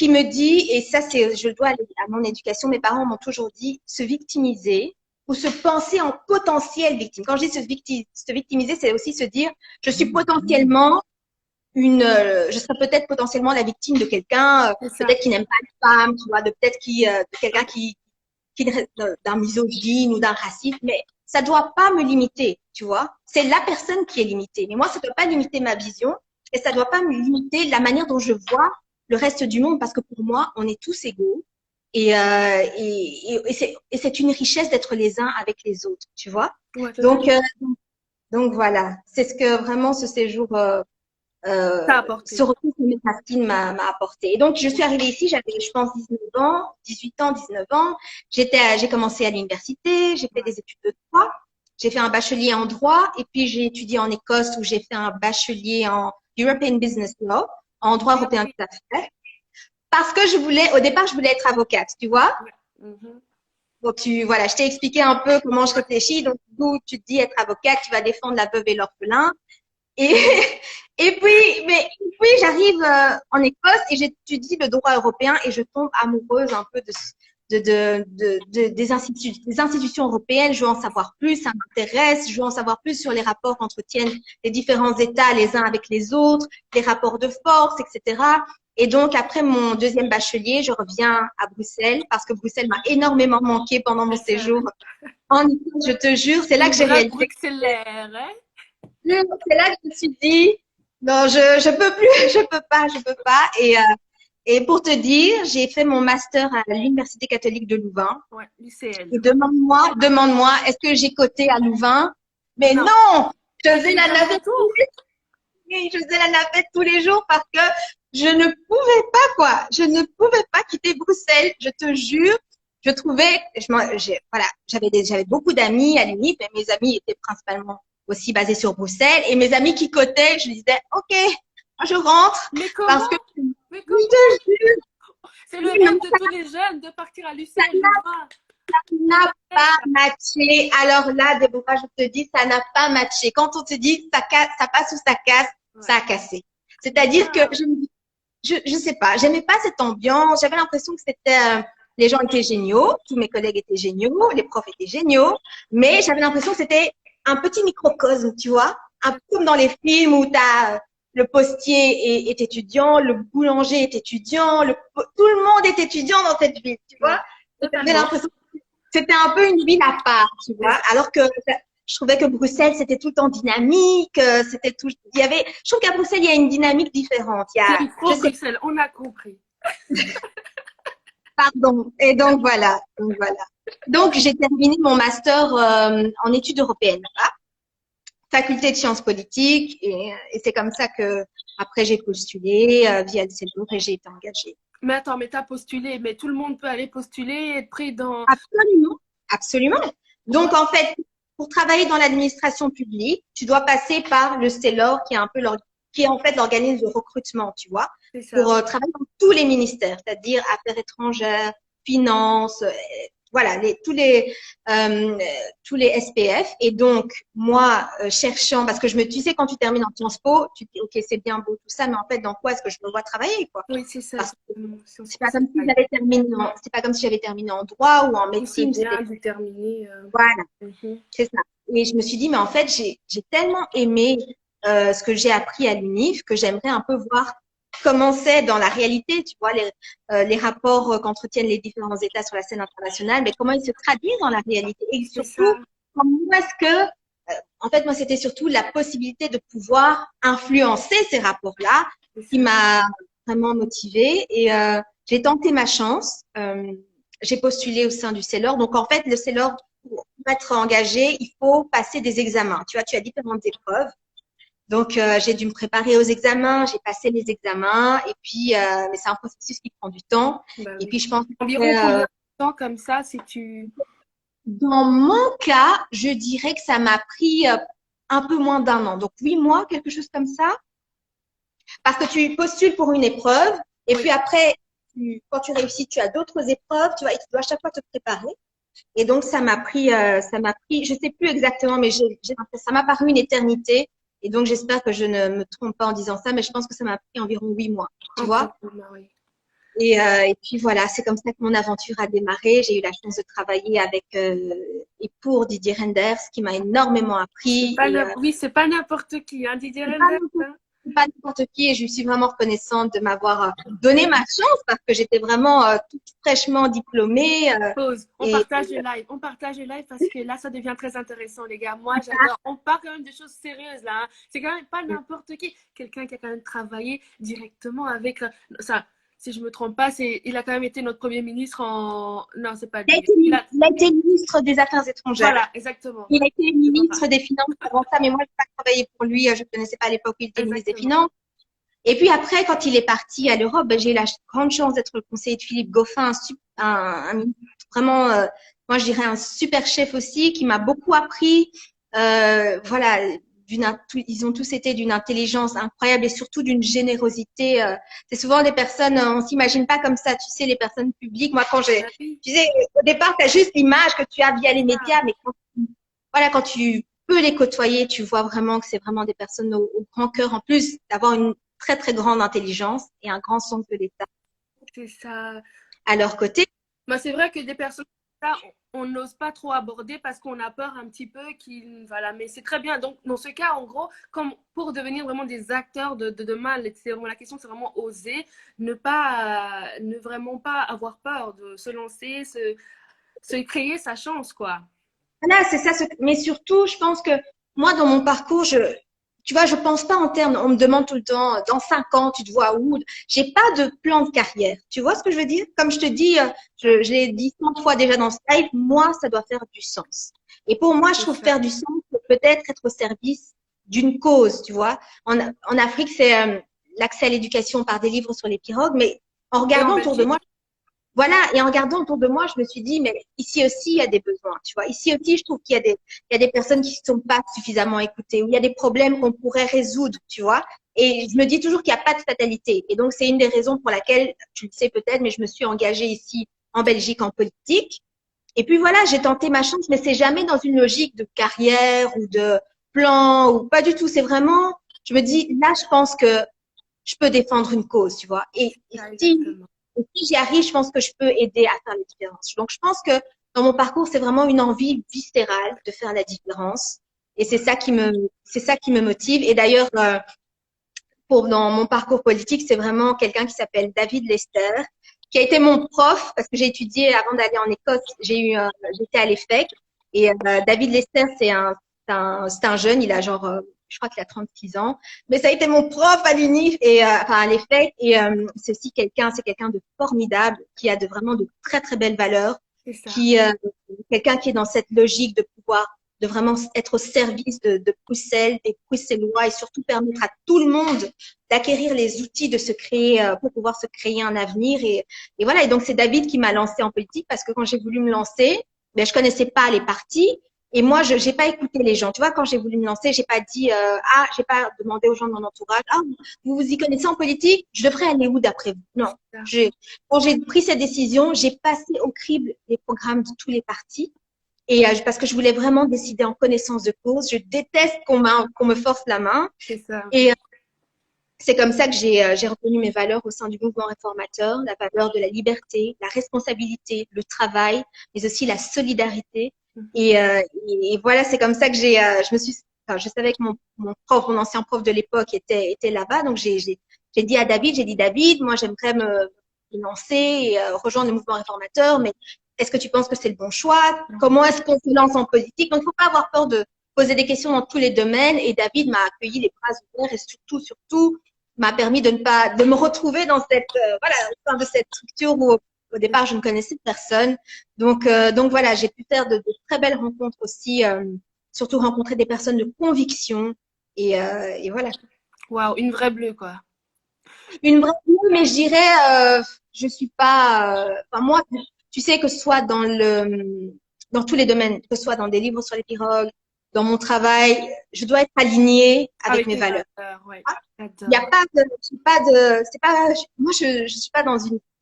me dit, et ça, je le dois à mon éducation, mes parents m'ont toujours dit, se victimiser ou se penser en potentiel victime. Quand je dis se victimiser, c'est aussi se dire, je suis potentiellement je serais peut-être potentiellement la victime de quelqu'un, C'est ça. peut-être qui n'aime pas les femmes, tu vois, de quelqu'un d'un misogyne ou d'un raciste, mais ça doit pas me limiter, tu vois. C'est la personne qui est limitée. Mais moi, ça doit pas limiter ma vision et ça doit pas me limiter la manière dont je vois le reste du monde parce que pour moi, on est tous égaux et c'est une richesse d'être les uns avec les autres, tu vois. Ouais, totalement. Donc, donc voilà, c'est ce que vraiment ce séjour T'as apporté. ce retour que Miss Haskin m'a apporté. Et donc, je suis arrivée ici, j'avais, je pense, 19 ans, 18 ans, 19 ans. J'ai commencé à l'université, j'ai fait des études de droit. J'ai fait un bachelier en droit et puis j'ai étudié en Écosse où j'ai fait un bachelier en European Business Law, en droit européen des affaires. Parce que au départ, je voulais être avocate, tu vois. Donc, voilà, je t'ai expliqué un peu comment je réfléchis. Donc, d'où tu te dis être avocate, tu vas défendre la veuve et l'orphelin. Et, et puis j'arrive en Écosse et j'étudie le droit européen et je tombe amoureuse un peu des institutions européennes. Je veux en savoir plus, ça m'intéresse. Je veux en savoir plus sur les rapports qu'entretiennent les différents États les uns avec les autres, les rapports de force, etc. Et donc, après mon deuxième bachelier, je reviens à Bruxelles parce que Bruxelles m'a énormément manqué pendant mon séjour en Écosse, je te jure. C'est là que j'ai réalisé. Bruxellaire, hein? C'est là que je me suis dit, non, je peux plus, je peux pas. Et pour te dire, j'ai fait mon master à l'Université catholique de Louvain. Ouais, lycéenne. Et demande-moi, est-ce que j'ai coté à Louvain? Mais non, je faisais la navette tous les jours parce que je ne pouvais pas, quoi. Je ne pouvais pas quitter Bruxelles, je te jure. Je trouvais, j'avais beaucoup d'amis à l'UNIF, mais mes amis étaient principalement aussi basés sur Bruxelles. Et mes amis qui cotaient, je disais, OK, moi je rentre. Mais comment? Parce que, Mais comment? je te jure, c'est le rêve de tous les jeunes de partir à l'UCL. Ça n'a pas matché. Alors là, Déborah, je te dis, ça n'a pas matché. Quand on te dit ça passe ou ça casse, ça a cassé. C'est-à-dire que je sais pas, j'aimais pas cette ambiance. J'avais l'impression que c'était les gens étaient géniaux, tous mes collègues étaient géniaux, les profs étaient géniaux, mais j'avais l'impression que c'était un petit microcosme, tu vois, un peu comme dans les films où le postier est étudiant, le boulanger est étudiant, tout le monde est étudiant dans cette ville, tu vois. J'avais l'impression que c'était un peu une ville à part, tu vois, alors que je trouvais que Bruxelles, c'était tout le temps dynamique, je trouve qu'à Bruxelles, il y a une dynamique différente. C'est Bruxelles, on a compris. Pardon. Et donc, voilà. Donc, j'ai terminé mon master en études européennes, là, faculté de sciences politiques, et c'est comme ça que après j'ai postulé via le CELDOR et j'ai été engagée. Mais attends, mais t'as postulé, mais tout le monde peut aller postuler et être pris dans… Absolument. Donc, en fait, pour travailler dans l'administration publique, tu dois passer par le CELOR, qui est en fait l'organisme de recrutement, tu vois, pour travailler dans tous les ministères, c'est-à-dire affaires étrangères, finances, voilà, tous les SPF. Et donc, moi, cherchant, parce que tu sais, quand tu termines en Sciences Po, tu te dis, OK, c'est bien beau tout ça, mais en fait, dans quoi est-ce que je me vois travailler, quoi? Oui, c'est ça. C'est pas comme si j'avais terminé en droit ou en médecine. C'est bien de terminer. Voilà, c'est ça. Et je me suis dit, mais en fait, j'ai tellement aimé ce que j'ai appris à l'UNIF que j'aimerais un peu voir comment c'est dans la réalité, tu vois, les rapports qu'entretiennent les différents États sur la scène internationale, mais comment ils se traduisent dans la réalité. Et surtout, comment est-ce que, en fait, moi, c'était surtout la possibilité de pouvoir influencer ces rapports-là qui m'a vraiment motivée. Et j'ai tenté ma chance. J'ai postulé au sein du CELOR. Donc, en fait, le CELOR, pour être engagé, il faut passer des examens. Tu vois, tu as différentes épreuves. Donc, j'ai dû me préparer aux examens, j'ai passé les examens, et puis, mais c'est un processus qui prend du temps. Et puis, je pense environ combien de temps comme ça, si tu… Dans mon cas, je dirais que ça m'a pris un peu moins d'1 an. Donc, 8 mois, quelque chose comme ça. Parce que tu postules pour une épreuve, et puis après, quand tu réussis, tu as d'autres épreuves, tu vois, et tu dois à chaque fois te préparer. Et donc, ça m'a pris, je sais plus exactement, mais ça m'a paru une éternité. Et donc, j'espère que je ne me trompe pas en disant ça, mais je pense que ça m'a pris environ 8 mois, tu vois. Et puis voilà, c'est comme ça que mon aventure a démarré. J'ai eu la chance de travailler avec et pour Didier Renders, qui m'a énormément appris. Oui, c'est pas n'importe qui, hein, Didier Renders. Pas n'importe qui, et je suis vraiment reconnaissante de m'avoir donné ma chance parce que j'étais vraiment toute fraîchement diplômée. Pause. On partage le live parce que là, ça devient très intéressant, les gars. Moi, j'adore. On parle quand même de choses sérieuses là. Hein. C'est quand même pas n'importe qui. Quelqu'un qui a quand même travaillé directement avec ça. Si je me trompe pas, il a quand même été notre premier ministre Non, c'est pas lui. Il a été ministre des Affaires étrangères. Voilà, exactement. Il a été ministre des Finances avant ça, mais moi, je n'ai pas travaillé pour lui. Je ne connaissais pas à l'époque où il était ministre des Finances. Et puis après, quand il est parti à l'Europe, ben, j'ai eu la grande chance d'être le conseiller de Philippe Goffin, vraiment, moi je dirais un super chef aussi, qui m'a beaucoup appris. Voilà, ils ont tous été d'une intelligence incroyable et surtout d'une générosité. C'est souvent des personnes, on s'imagine pas comme ça, tu sais, les personnes publiques. Moi, Ah oui, tu sais, au départ, tu as juste l'image que tu as via les médias, mais voilà, quand tu peux les côtoyer, tu vois vraiment que c'est vraiment des personnes au grand cœur, en plus d'avoir une très, très grande intelligence et un grand sens de l'État c'est ça. à leur côté. Bah, c'est vrai que des personnes comme ça, on n'ose pas trop aborder parce qu'on a peur un petit peu qu'ils. Voilà, mais c'est très bien. Donc, dans ce cas, en gros, comme pour devenir vraiment des acteurs de demain, c'est vraiment la question, c'est vraiment oser, ne vraiment pas avoir peur de se lancer, se créer sa chance, quoi. Voilà, c'est ça. Mais surtout, je pense que moi, dans mon parcours, tu vois, je pense pas en termes, on me demande tout le temps, dans 5 ans, tu te vois où? J'ai pas de plan de carrière. Tu vois ce que je veux dire? Comme je te dis, je l'ai dit 100 fois déjà dans ce live, moi, ça doit faire du sens. Et pour moi, je C'est trouve ça. faire du sens, c'est peut-être être au service d'une cause, tu vois. En Afrique, c'est l'accès à l'éducation par des livres sur les pirogues, mais en Et en regardant autour de moi, Belgique? voilà, et en regardant autour de moi, je me suis dit, mais ici aussi, il y a des besoins, tu vois. Ici aussi, je trouve il y a des personnes qui ne sont pas suffisamment écoutées, ou il y a des problèmes qu'on pourrait résoudre, tu vois. Et je me dis toujours qu'il n'y a pas de fatalité. Et donc, c'est une des raisons pour laquelle, tu le sais peut-être, mais je me suis engagée ici en Belgique en politique. Et puis voilà, j'ai tenté ma chance, mais c'est jamais dans une logique de carrière ou de plan, ou pas du tout. C'est vraiment, je me dis, là, je pense que je peux défendre une cause, tu vois. Ah, exactement. Et si j'y arrive, je pense que je peux aider à faire la différence. Donc, je pense que dans mon parcours, c'est vraiment une envie viscérale de faire la différence. Et c'est ça qui me motive. Et d'ailleurs, dans mon parcours politique, c'est vraiment quelqu'un qui s'appelle David Lester, qui a été mon prof parce que j'ai étudié avant d'aller en Écosse. J'étais à l'EFEC et David Lester, c'est un jeune, il a genre, je crois qu'il a 36 ans, mais ça a été mon prof à l'UNIF et enfin à l'EFEC et c'est quelqu'un de formidable qui a vraiment de très très belles valeurs, C'est ça. qui quelqu'un qui est dans cette logique de pouvoir de vraiment être au service de Bruxelles, des Bruxellois et surtout permettre à tout le monde d'acquérir les outils de se créer, pour pouvoir se créer un avenir. Et voilà. Et donc, c'est David qui m'a lancé en politique parce que quand j'ai voulu me lancer, ben, je connaissais pas les partis. Et moi, je n'ai pas écouté les gens. Tu vois, quand j'ai voulu me lancer, j'ai pas dit, j'ai pas demandé aux gens de mon entourage, vous vous y connaissez en politique, je devrais aller où d'après vous? Non. C'est ça. Quand j'ai pris cette décision, j'ai passé au crible les programmes de tous les partis. Et parce que je voulais vraiment décider en connaissance de cause. Je déteste qu'on me force la main. C'est ça. Et c'est comme ça que j'ai reconnu mes valeurs au sein du mouvement réformateur, la valeur de la liberté, la responsabilité, le travail, mais aussi la solidarité. Et voilà, c'est comme ça que je savais que mon ancien prof de l'époque était là-bas. Donc j'ai dit à David, David, moi j'aimerais me lancer et rejoindre le mouvement réformateur, mais est-ce que tu penses que c'est le bon choix? Comment est-ce qu'on se lance en politique? Donc il ne faut pas avoir peur de poser des questions dans tous les domaines. Et David m'a accueilli les bras ouverts et surtout m'a permis de me retrouver dans voilà, au sein de cette structure où au départ je ne connaissais personne. Donc voilà, j'ai pu faire de très belles rencontres aussi, surtout rencontrer des personnes de conviction et voilà. Waouh, une vraie bleue, quoi. Une vraie, mais je dirais, je suis pas, enfin moi, tu sais que ce soit dans tous les domaines, que ce soit dans des livres sur les pirogues, dans mon travail, je dois être alignée avec mes tes valeurs. ouais. Il y a J'adore. pas de, c'est pas, moi je suis pas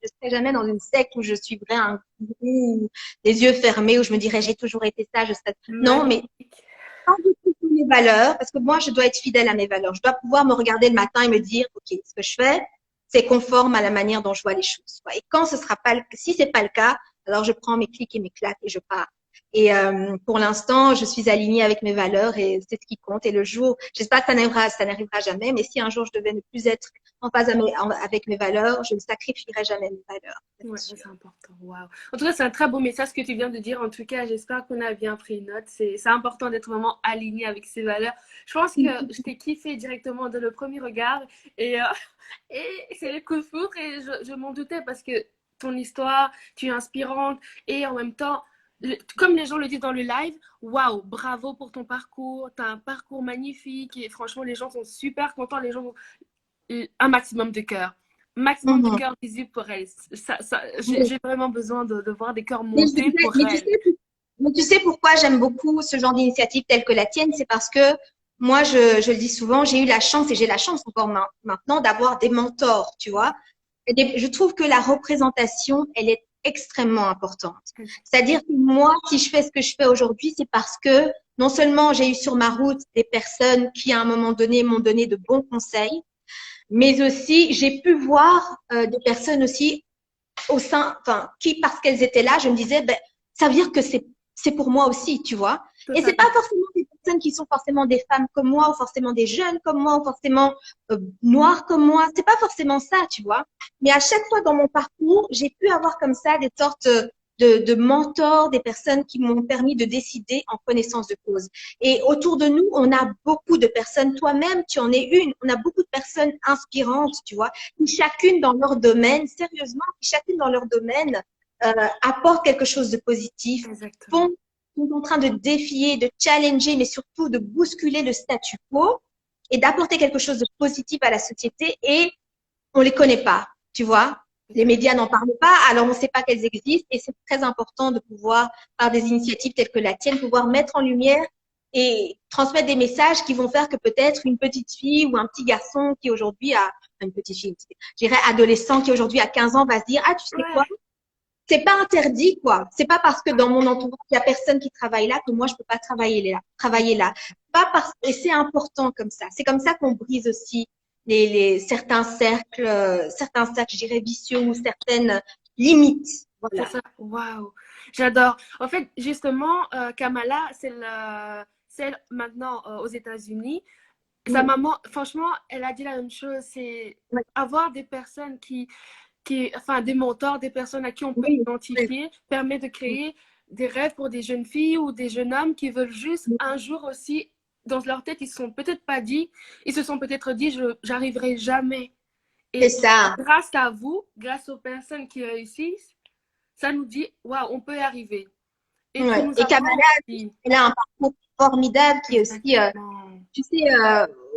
je serai jamais dans une secte où je suivrai un gourou, les yeux fermés, où je me dirais j'ai toujours été ça, non, mais Magnifique. quand je suis mes valeurs, parce que moi je dois être fidèle à mes valeurs, je dois pouvoir me regarder le matin et me dire, ok, ce que je fais, c'est conforme à la manière dont je vois les choses. Et quand si c'est pas le cas, alors je prends mes clics et mes claques et je pars. Et pour l'instant, je suis alignée avec mes valeurs et c'est ce qui compte. Et le jour, j'espère que ça n'arrivera jamais, mais si un jour je devais ne plus être en phase avec mes valeurs, je ne sacrifierai jamais mes valeurs. Ouais, c'est important. Waouh. En tout cas, c'est un très beau message que tu viens de dire. En tout cas, j'espère qu'on a bien pris note. C'est important d'être vraiment aligné avec ses valeurs. Je pense que je t'ai kiffé directement dès le premier regard. Et, et c'est le coup de foudre. Et je m'en doutais parce que ton histoire, tu es inspirante. Et en même temps, comme les gens le disent dans le live, waouh, bravo pour ton parcours. Tu as un parcours magnifique. Et franchement, les gens sont super contents. Les gens un maximum de cœurs. Maximum de Mhm. cœurs visibles pour elles. Oui. J'ai vraiment besoin de voir des cœurs Mais, monter pour mais elles. mais tu sais pourquoi j'aime beaucoup ce genre d'initiative telle que la tienne, c'est parce que moi, je le dis souvent, j'ai eu la chance et j'ai la chance encore maintenant d'avoir des mentors, tu vois. Je trouve que la représentation, elle est extrêmement importante. C'est-à-dire que moi, si je fais ce que je fais aujourd'hui, c'est parce que non seulement j'ai eu sur ma route des personnes qui, à un moment donné, m'ont donné de bons conseils, mais aussi j'ai pu voir des personnes aussi au sein, enfin, qui, parce qu'elles étaient là, je me disais, ben, ça veut dire que c'est pour moi aussi, tu vois. Et c'est pas Totalement. forcément des personnes qui sont forcément des femmes comme moi, ou forcément des jeunes comme moi, ou forcément noires comme moi. C'est pas forcément ça, tu vois. Mais à chaque fois dans mon parcours, j'ai pu avoir comme ça des sortes de mentors, des personnes qui m'ont permis de décider en connaissance de cause. Et autour de nous, on a beaucoup de personnes, toi-même, tu en es une, on a beaucoup de personnes inspirantes, tu vois, qui chacune dans leur domaine, sérieusement, qui chacune dans leur domaine apportent quelque chose de positif, Exactement. font, sont en train de défier, de challenger, mais surtout de bousculer le statu quo et d'apporter quelque chose de positif à la société et on les connaît pas, tu vois. Les médias n'en parlent pas, alors on ne sait pas qu'elles existent et c'est très important de pouvoir, par des initiatives telles que la tienne, pouvoir mettre en lumière et transmettre des messages qui vont faire que peut-être une petite fille ou un petit garçon qui aujourd'hui a, une petite fille, je dirais adolescent qui aujourd'hui a 15 ans va se dire, ah, tu sais quoi, Ouais. c'est pas interdit, quoi. C'est pas parce que dans mon entourage, il y a personne qui travaille là que moi, je peux pas travailler là. Pas parce, et c'est important comme ça. C'est comme ça qu'on brise aussi certains cercles, je dirais, vicieux ou certaines limites. C'est Voilà. ça. Waouh. J'adore. En fait, justement, Kamala, celle maintenant aux États-Unis. Sa Oui, maman, franchement, elle a dit la même chose. C'est oui, avoir des personnes enfin, des mentors, des personnes à qui on peut oui, identifier, permet de créer des rêves pour des jeunes filles ou des jeunes hommes qui veulent juste oui. un jour aussi, dans leur tête, ils se sont peut-être pas dit, ils se sont peut-être dit, j'arriverai jamais. C'est Et ça. grâce à vous, grâce aux personnes qui réussissent, ça nous dit, waouh, on peut y arriver. Et qui Ouais. nous Et apprend Kamala, aussi. elle a un parcours formidable qui est aussi Exactement. tu sais,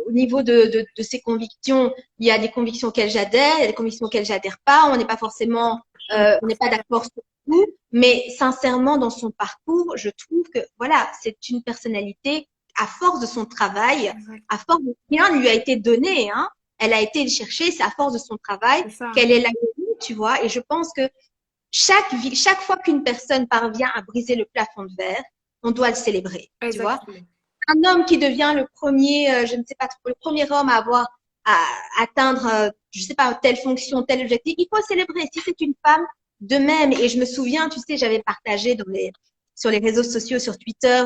au niveau de ses convictions, il y a des convictions auxquelles j'adhère, il y a des convictions auxquelles j'adhère pas. On n'est pas forcément, on n'est pas d'accord sur tout, mais sincèrement, dans son parcours, je trouve que voilà, c'est une personnalité à force de son travail, Exact. à force de rien lui a été donné, hein. Elle a été le chercher, c'est à force de son travail C'est ça. qu'elle est là, tu vois. Et je pense que chaque fois qu'une personne parvient à briser le plafond de verre, on doit le célébrer, tu vois Exactement. un homme qui devient le premier, je ne sais pas trop, le premier homme à avoir à atteindre, je sais pas, telle fonction, tel objectif, il faut célébrer. Si c'est une femme, de même. Et je me souviens, tu sais, j'avais partagé sur les réseaux sociaux, sur Twitter,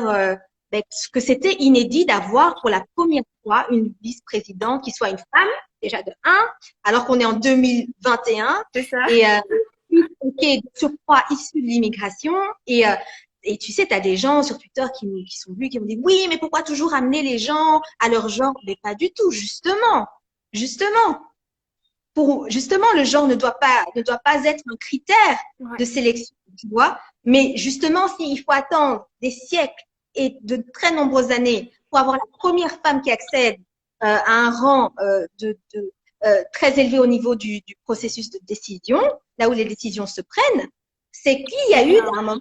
ben, que c'était inédit d'avoir pour la première fois une vice-présidente qui soit une femme, déjà de un, alors qu'on est en 2021. C'est ça. Et ok, de surcroît issu de l'immigration. Et tu sais, tu as des gens sur Twitter qui sont venus, qui me disent oui, mais pourquoi toujours amener les gens à leur genre? Mais pas du tout, justement. Justement. Justement, le genre ne doit pas être un critère Ouais. de sélection, tu vois. Mais justement, s'il faut attendre des siècles et de très nombreuses années pour avoir la première femme qui accède à un rang très élevé au niveau du processus de décision, là où les décisions se prennent, c'est qu'il y a eu un moment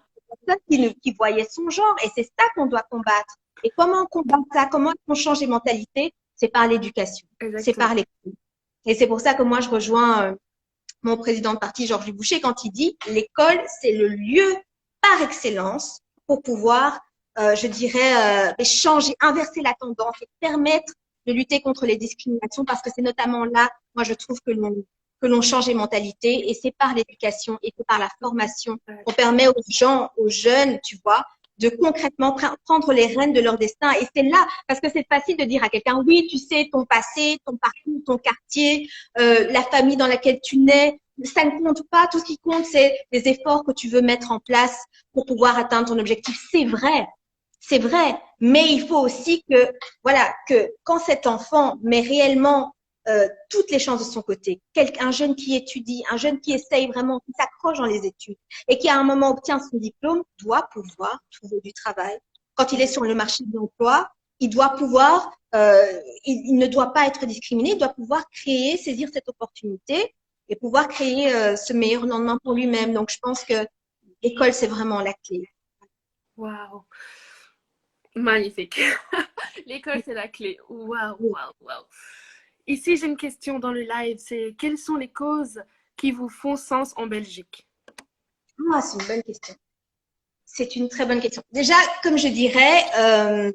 qui voyait son genre. Et c'est ça qu'on doit combattre. Et comment on combat ça? Comment on change les mentalités? C'est par l'éducation. C'est Exactement. par l'école. Et c'est pour ça que moi, je rejoins mon président de parti, Georges Boucher, quand il dit l'école, c'est le lieu par excellence pour pouvoir, je dirais, changer, inverser la tendance et permettre de lutter contre les discriminations parce que c'est notamment là, moi, je trouve que l'on change les mentalités et c'est par l'éducation et c'est par la formation qu'on permet aux gens, aux jeunes, tu vois, de concrètement prendre les rênes de leur destin. Et c'est là, parce que c'est facile de dire à quelqu'un, oui, tu sais, ton passé, ton parcours, ton quartier, la famille dans laquelle tu nais, ça ne compte pas. Tout ce qui compte, c'est les efforts que tu veux mettre en place pour pouvoir atteindre ton objectif. C'est vrai. Mais il faut aussi que quand cet enfant met réellement toutes les chances de son côté, un jeune qui étudie, un jeune qui essaye vraiment, qui s'accroche dans les études et qui à un moment obtient son diplôme, doit pouvoir trouver du travail. Quand il est sur le marché de l'emploi, il doit pouvoir, il ne doit pas être discriminé, il doit pouvoir créer, saisir cette opportunité et pouvoir créer ce meilleur lendemain pour lui-même. Donc, je pense que l'école, c'est vraiment la clé. Waouh, magnifique. L'école, c'est la clé. Waouh, waouh, waouh. Ici, j'ai une question dans le live, c'est quelles sont les causes qui vous font sens en Belgique? Ah, c'est une bonne question. C'est une très bonne question. Déjà, comme je dirais,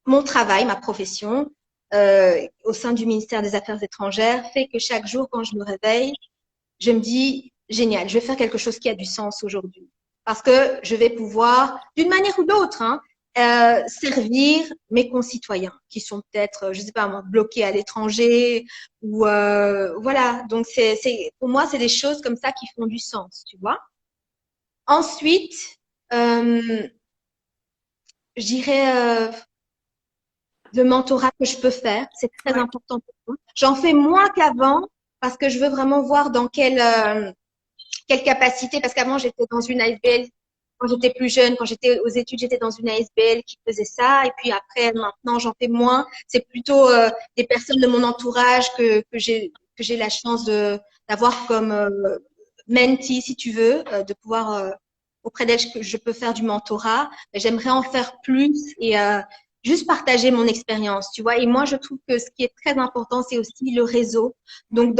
mon travail, ma profession, au sein du ministère des Affaires étrangères, fait que chaque jour, quand je me réveille, je me dis, génial, je vais faire quelque chose qui a du sens aujourd'hui. Parce que je vais pouvoir, d'une manière ou d'autre, hein, servir mes concitoyens qui sont peut-être, je sais pas, bloqués à l'étranger ou voilà. Donc pour moi, c'est des choses comme ça qui font du sens, tu vois. Ensuite, je dirais le mentorat que je peux faire, c'est très important pour moi. J'en fais moins qu'avant parce que je veux vraiment voir dans quelle capacité, parce qu'avant j'étais dans une ASBL quand j'étais plus jeune, quand j'étais aux études, j'étais dans une ASBL qui faisait ça, et puis après maintenant j'en fais moins. C'est plutôt des personnes de mon entourage que j'ai la chance de d'avoir comme mentee, si tu veux, de pouvoir auprès d'elles je peux faire du mentorat. J'aimerais en faire plus et juste partager mon expérience, tu vois. Et moi, je trouve que ce qui est très important, c'est aussi le réseau. Donc,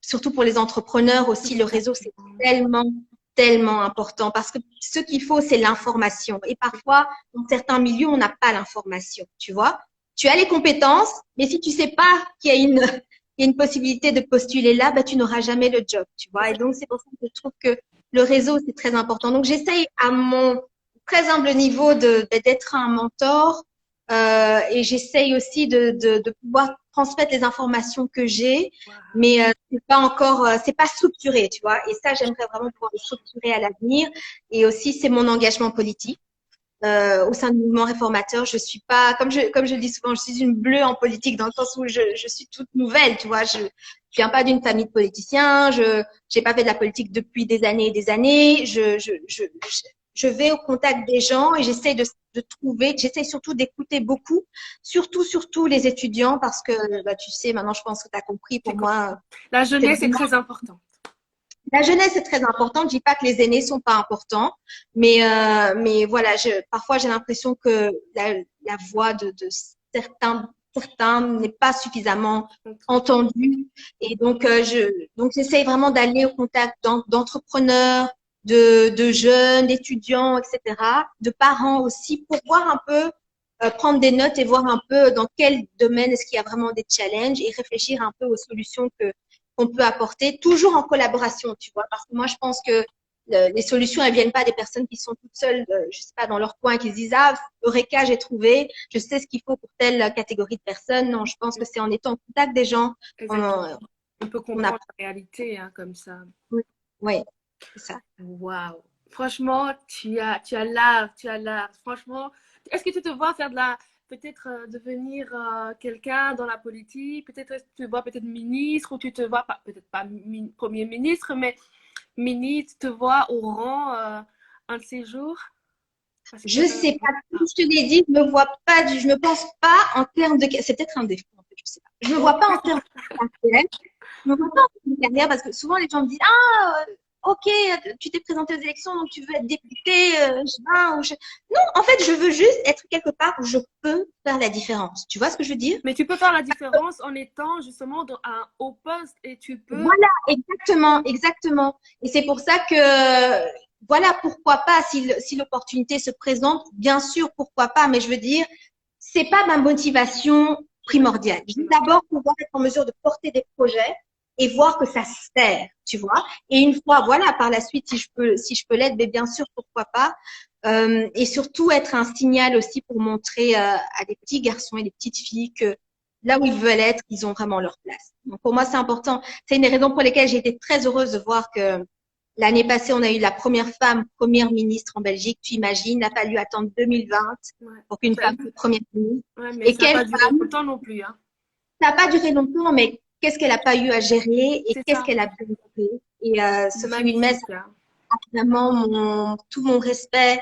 surtout pour les entrepreneurs aussi, le réseau, c'est tellement important parce que ce qu'il faut, c'est l'information. Et parfois, dans certains milieux, on n'a pas l'information, tu vois. Tu as les compétences, mais si tu sais pas qu'il y a une possibilité de postuler là, bah, tu n'auras jamais le job, tu vois. Et donc, c'est pour ça que je trouve que le réseau, c'est très important. Donc, j'essaye à mon très humble niveau d'être un mentor et j'essaye aussi de pouvoir transmettre les informations que j'ai, mais c'est pas encore, c'est pas structuré, tu vois. Et ça, j'aimerais vraiment pouvoir le structurer à l'avenir. Et aussi, c'est mon engagement politique. Au sein du mouvement réformateur, je suis pas, comme je le dis souvent, je suis une bleue en politique dans le sens où je suis toute nouvelle, tu vois. Je viens pas d'une famille de politiciens, j'ai pas fait de la politique depuis des années et des années. Je vais au contact des gens et j'essaie de trouver, j'essaie surtout d'écouter beaucoup, surtout les étudiants parce que, bah, tu sais, maintenant je pense que tu as compris, pour moi. La jeunesse est très importante. La jeunesse est très importante. Je dis pas que les aînés sont pas importants, mais voilà, parfois j'ai l'impression que la voix de certains n'est pas suffisamment entendue. Et donc j'essaye vraiment d'aller au contact d'entrepreneurs, de jeunes, d'étudiants, etc., de parents aussi, pour voir un peu, prendre des notes et voir un peu dans quel domaine est-ce qu'il y a vraiment des challenges et réfléchir un peu aux solutions qu'on peut apporter, toujours en collaboration, tu vois, parce que moi, je pense que les solutions, elles viennent pas des personnes qui sont toutes seules, je sais pas, dans leur coin, qui se disent, ah, Eureka, j'ai trouvé, je sais ce qu'il faut pour telle catégorie de personnes. Non, je pense que c'est en étant en contact des gens. On peut comprendre la réalité, hein, comme ça. Oui, c'est ça. Waouh. Franchement, tu as l'art, tu as l'art. Franchement, est-ce que tu te vois faire peut-être devenir quelqu'un dans la politique, peut-être tu te vois peut-être ministre ou tu te vois peut-être pas premier ministre, mais ministre, tu te vois au rang un de ces jours? Je sais pas, comme je te l'ai dit, je me pense pas en termes de, c'est peut-être un défaut, en fait, je sais pas. Je me vois pas en termes de carrière. Je me vois pas en termes de carrière parce que souvent les gens me disent, ah, ok, tu t'es présenté aux élections, donc tu veux être député, Non, en fait, je veux juste être quelque part où je peux faire la différence. Tu vois ce que je veux dire? Mais tu peux faire la différence en étant justement dans un haut poste et tu peux. Voilà, exactement. Et c'est pour ça que, voilà, pourquoi pas, si l'opportunité se présente, bien sûr, pourquoi pas, mais je veux dire, c'est pas ma motivation primordiale. Je veux d'abord pouvoir être en mesure de porter des projets et voir que ça sert, tu vois. Et une fois, voilà, par la suite, si je peux l'être, mais bien sûr, pourquoi pas. Et surtout être un signal aussi pour montrer à des petits garçons et des petites filles que là où ils veulent être, ils ont vraiment leur place. Donc pour moi, c'est important. C'est une des raisons pour lesquelles j'ai été très heureuse de voir que l'année passée, on a eu la première femme première ministre en Belgique. Tu imagines, il a fallu attendre 2020 pour qu'une femme soit première ministre. Ouais, mais et ça n'a pas duré longtemps non plus. Hein. Ça n'a pas duré longtemps, mais qu'est-ce qu'elle n'a pas eu à gérer et qu'est-ce qu'elle a bien fait. Et Sophie Wilmès a vraiment tout mon respect,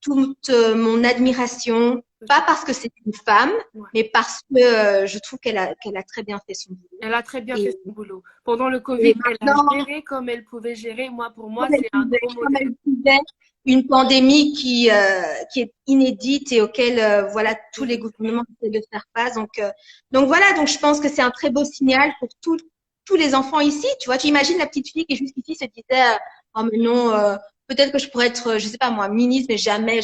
toute mon admiration, pas parce que c'est une femme, Ouais. mais parce que je trouve qu'elle a très bien fait son boulot. Elle a très bien Et, fait son boulot. Pendant le et Covid, elle a maintenant, géré comme elle pouvait gérer. Pour moi, comme elle c'est un pouvait, gros comme modèle. elle pouvait, une pandémie qui est inédite et auquel voilà tous les gouvernements essaient de faire face. Donc voilà, donc je pense que c'est un très beau signal pour tous les enfants ici. Tu vois, tu imagines la petite fille qui jusqu'ici se disait oh mais non, peut-être que je pourrais être, je sais pas moi, ministre, mais jamais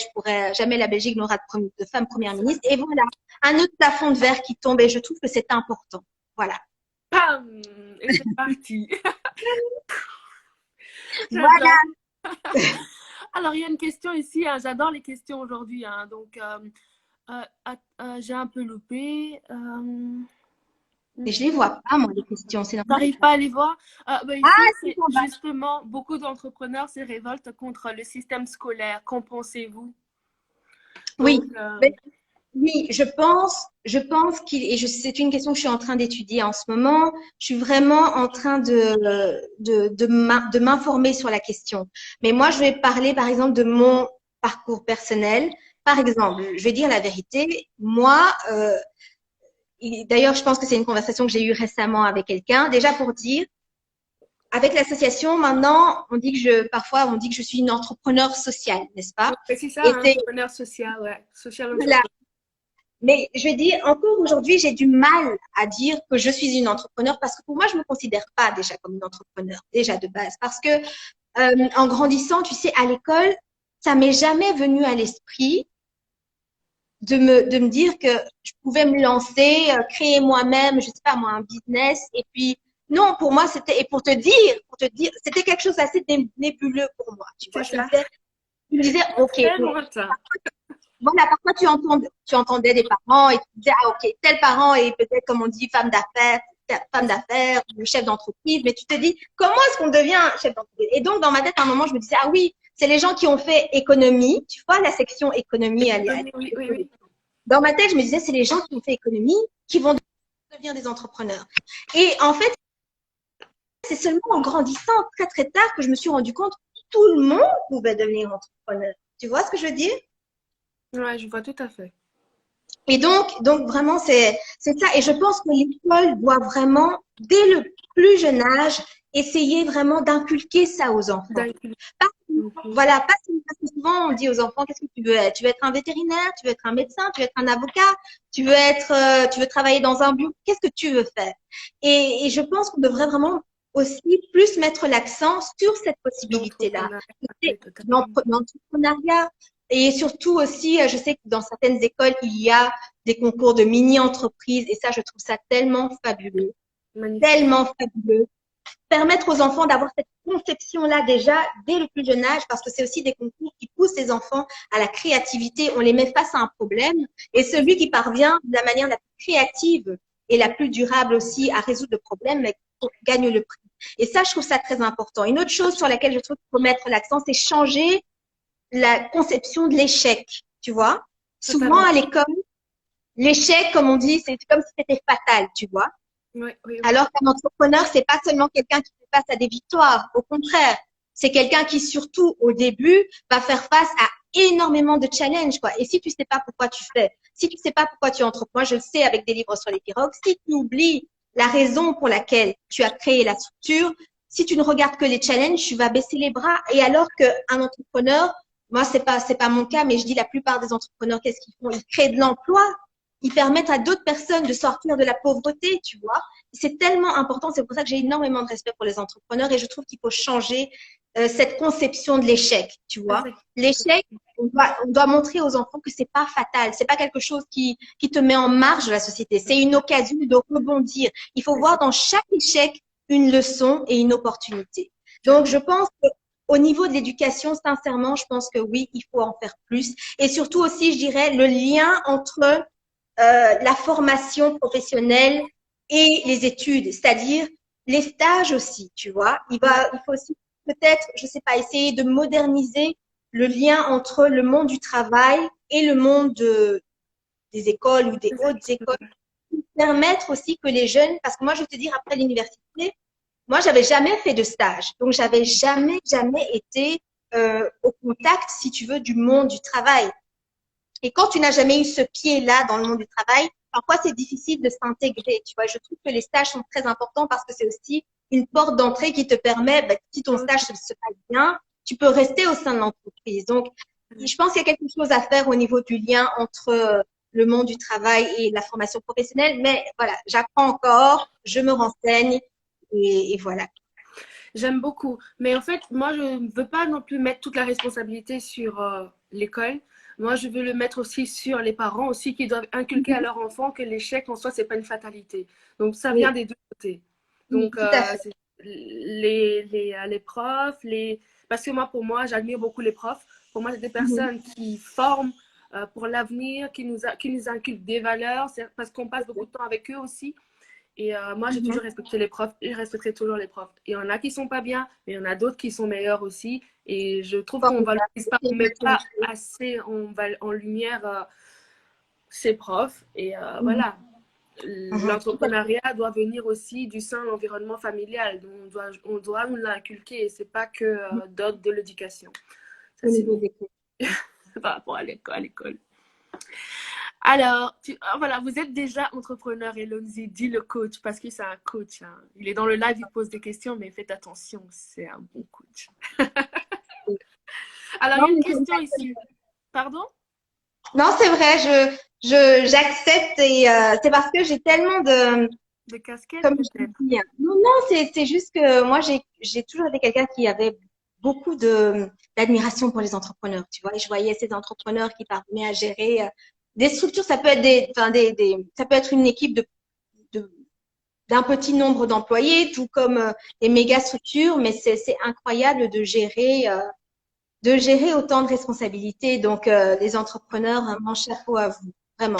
la Belgique n'aura de femme première ministre. Et voilà, un autre plafond de verre qui tombe et je trouve que c'est important. Voilà. Pam! Et c'est parti. Voilà. J'adore. Alors, il y a une question ici. Hein. J'adore les questions aujourd'hui. Hein. Donc, j'ai un peu loupé. Mais je les vois pas, moi, les questions. C'est normal. J'arrive pas à les voir. Ici, c'est c'est normal. justement, beaucoup d'entrepreneurs se révoltent contre le système scolaire. Qu'en pensez-vous? Oui. Donc, Mais oui, c'est une question que je suis en train d'étudier en ce moment. Je suis vraiment en train de m'informer sur la question. Mais moi, je vais parler, par exemple, de mon parcours personnel. Par exemple, je vais dire la vérité. Moi, d'ailleurs, je pense que c'est une conversation que j'ai eue récemment avec quelqu'un. Déjà pour dire, avec l'association, maintenant, parfois, on dit que je suis une entrepreneur sociale, n'est-ce pas? c'est ça, Et hein, c'est, entrepreneur social, ouais. Social voilà. entrepreneur. Mais je vais dire, encore aujourd'hui, j'ai du mal à dire que je suis une entrepreneur parce que pour moi, je me considère pas déjà comme une entrepreneur, déjà de base. Parce que en grandissant, tu sais, à l'école, ça m'est jamais venu à l'esprit de me dire que je pouvais me lancer, créer moi-même, je sais pas moi, un business. Et puis, non, pour moi, et pour te dire, c'était quelque chose d'assez nébuleux pour moi. Tu vois, C'est ça. je me disais, ok, Très donc, lointain. voilà, parfois tu entendais des parents et tu disais, ah ok, tel parent est peut-être, comme on dit, femme d'affaires, ou chef d'entreprise, mais tu te dis, comment est-ce qu'on devient chef d'entreprise? Et donc, dans ma tête, à un moment, je me disais, ah oui, c'est les gens qui ont fait économie, tu vois, la section économie. Oui, oui, oui. Dans ma tête, je me disais, c'est les gens qui ont fait économie qui vont devenir des entrepreneurs. Et en fait, c'est seulement en grandissant très, très tard que je me suis rendu compte que tout le monde pouvait devenir entrepreneur. Tu vois ce que je veux dire? Ouais, je vois tout à fait. Et donc vraiment, c'est ça. Et je pense que l'école doit vraiment, dès le plus jeune âge, essayer vraiment d'inculquer ça aux enfants. Voilà, parce que souvent on dit aux enfants, qu'est-ce que tu veux être? Tu veux être un vétérinaire, tu veux être un médecin, tu veux être un avocat, tu veux travailler dans un bureau, qu'est-ce que tu veux faire? Et je pense qu'on devrait vraiment aussi plus mettre l'accent sur cette possibilité-là, l'entrepreneuriat. Et surtout aussi, je sais que dans certaines écoles, il y a des concours de mini-entreprises et ça, je trouve ça tellement fabuleux. Magnifique. Tellement fabuleux. Permettre aux enfants d'avoir cette conception-là déjà dès le plus jeune âge parce que c'est aussi des concours qui poussent les enfants à la créativité. On les met face à un problème et celui qui parvient de la manière la plus créative et la plus durable aussi à résoudre le problème gagne le prix. Et ça, je trouve ça très important. Une autre chose sur laquelle je trouve qu'il faut mettre l'accent, c'est changer la conception de l'échec, tu vois. Souvent à l'école, l'échec, comme on dit, c'est comme si c'était fatal, tu vois. Oui. Alors qu'un entrepreneur, c'est pas seulement quelqu'un qui fait face à des victoires. Au contraire, c'est quelqu'un qui, surtout au début, va faire face à énormément de challenges, quoi. Et si tu sais pas pourquoi tu fais, si tu sais pas pourquoi tu entreprends, je le sais avec des livres sur les pirogues, si tu oublies la raison pour laquelle tu as créé la structure, si tu ne regardes que les challenges, tu vas baisser les bras. Et alors qu'un entrepreneur, moi, c'est pas mon cas, mais je dis la plupart des entrepreneurs, qu'est-ce qu'ils font? Ils créent de l'emploi. Ils permettent à d'autres personnes de sortir de la pauvreté, tu vois. C'est tellement important. C'est pour ça que j'ai énormément de respect pour les entrepreneurs et je trouve qu'il faut changer cette conception de l'échec, tu vois. L'échec, on doit montrer aux enfants que c'est pas fatal. C'est pas quelque chose qui te met en marge de la société. C'est une occasion de rebondir. Il faut voir dans chaque échec une leçon et une opportunité. Donc, je pense que au niveau de l'éducation, sincèrement, je pense que oui, il faut en faire plus. Et surtout aussi, je dirais, le lien entre la formation professionnelle et les études, c'est-à-dire les stages aussi, tu vois. Il faut aussi peut-être, je sais pas, essayer de moderniser le lien entre le monde du travail et le monde des écoles ou des hautes écoles. Permettre aussi que les jeunes, parce que moi, je vais te dire, après l'université, moi, j'avais jamais fait de stage. Donc, j'avais jamais été au contact, si tu veux, du monde du travail. Et quand tu n'as jamais eu ce pied-là dans le monde du travail, parfois c'est difficile de s'intégrer. Tu vois, je trouve que les stages sont très importants parce que c'est aussi une porte d'entrée qui te permet, bah, si ton stage se passe bien, tu peux rester au sein de l'entreprise. Donc, je pense qu'il y a quelque chose à faire au niveau du lien entre le monde du travail et la formation professionnelle. Mais voilà, j'apprends encore, je me renseigne et voilà. J'aime beaucoup. Mais en fait, moi, je ne veux pas non plus mettre toute la responsabilité sur l'école. Moi, je veux le mettre aussi sur les parents aussi qui doivent inculquer à leur enfant que l'échec en soi, c'est pas une fatalité. Donc, ça vient Oui, des deux côtés. oui, Donc, tout à fait. les profs, parce que moi, pour moi, j'admire beaucoup les profs. Pour moi, c'est des Mhm, personnes qui forment pour l'avenir, qui nous inculquent des valeurs, parce qu'on passe beaucoup de temps avec eux aussi. Et moi, j'ai mhm. toujours respecté les profs et je respecterai toujours les profs. Il y en a qui sont pas bien, mais il y en a d'autres qui sont meilleurs aussi. Et je trouve qu'on Formidable. valorise pas, C'est on met exactement pas ça. assez en lumière ces profs. Et Mhm, voilà, mhm. Tout à fait. l'entrepreneuriat doit venir aussi du sein de l'environnement familial. Donc, on doit nous l'inculquer. Et c'est pas que d'ordre de l'éducation. Ça, Au c'est niveau des cours. par rapport à l'école. Alors, voilà, vous êtes déjà entrepreneur, Elonzi, dit le coach, parce que c'est un coach. Hein. Il est dans le live, il pose des questions, mais faites attention, c'est un bon coach. Alors, il Non, y a une mais c'est question exactement ici. Pardon? non, c'est vrai, j'accepte et c'est parce que j'ai tellement de, De casquette, comme je peut-être. dis, hein. Non, non, c'est juste que moi j'ai toujours été quelqu'un qui avait beaucoup de d'admiration pour les entrepreneurs, tu vois. Et je voyais ces entrepreneurs qui parvenaient à gérer des structures, ça peut être ça peut être une équipe de d'un petit nombre d'employés, tout comme des méga structures, mais c'est incroyable de gérer autant de responsabilités. Donc, les entrepreneurs, vraiment, chapeau à vous. Vraiment.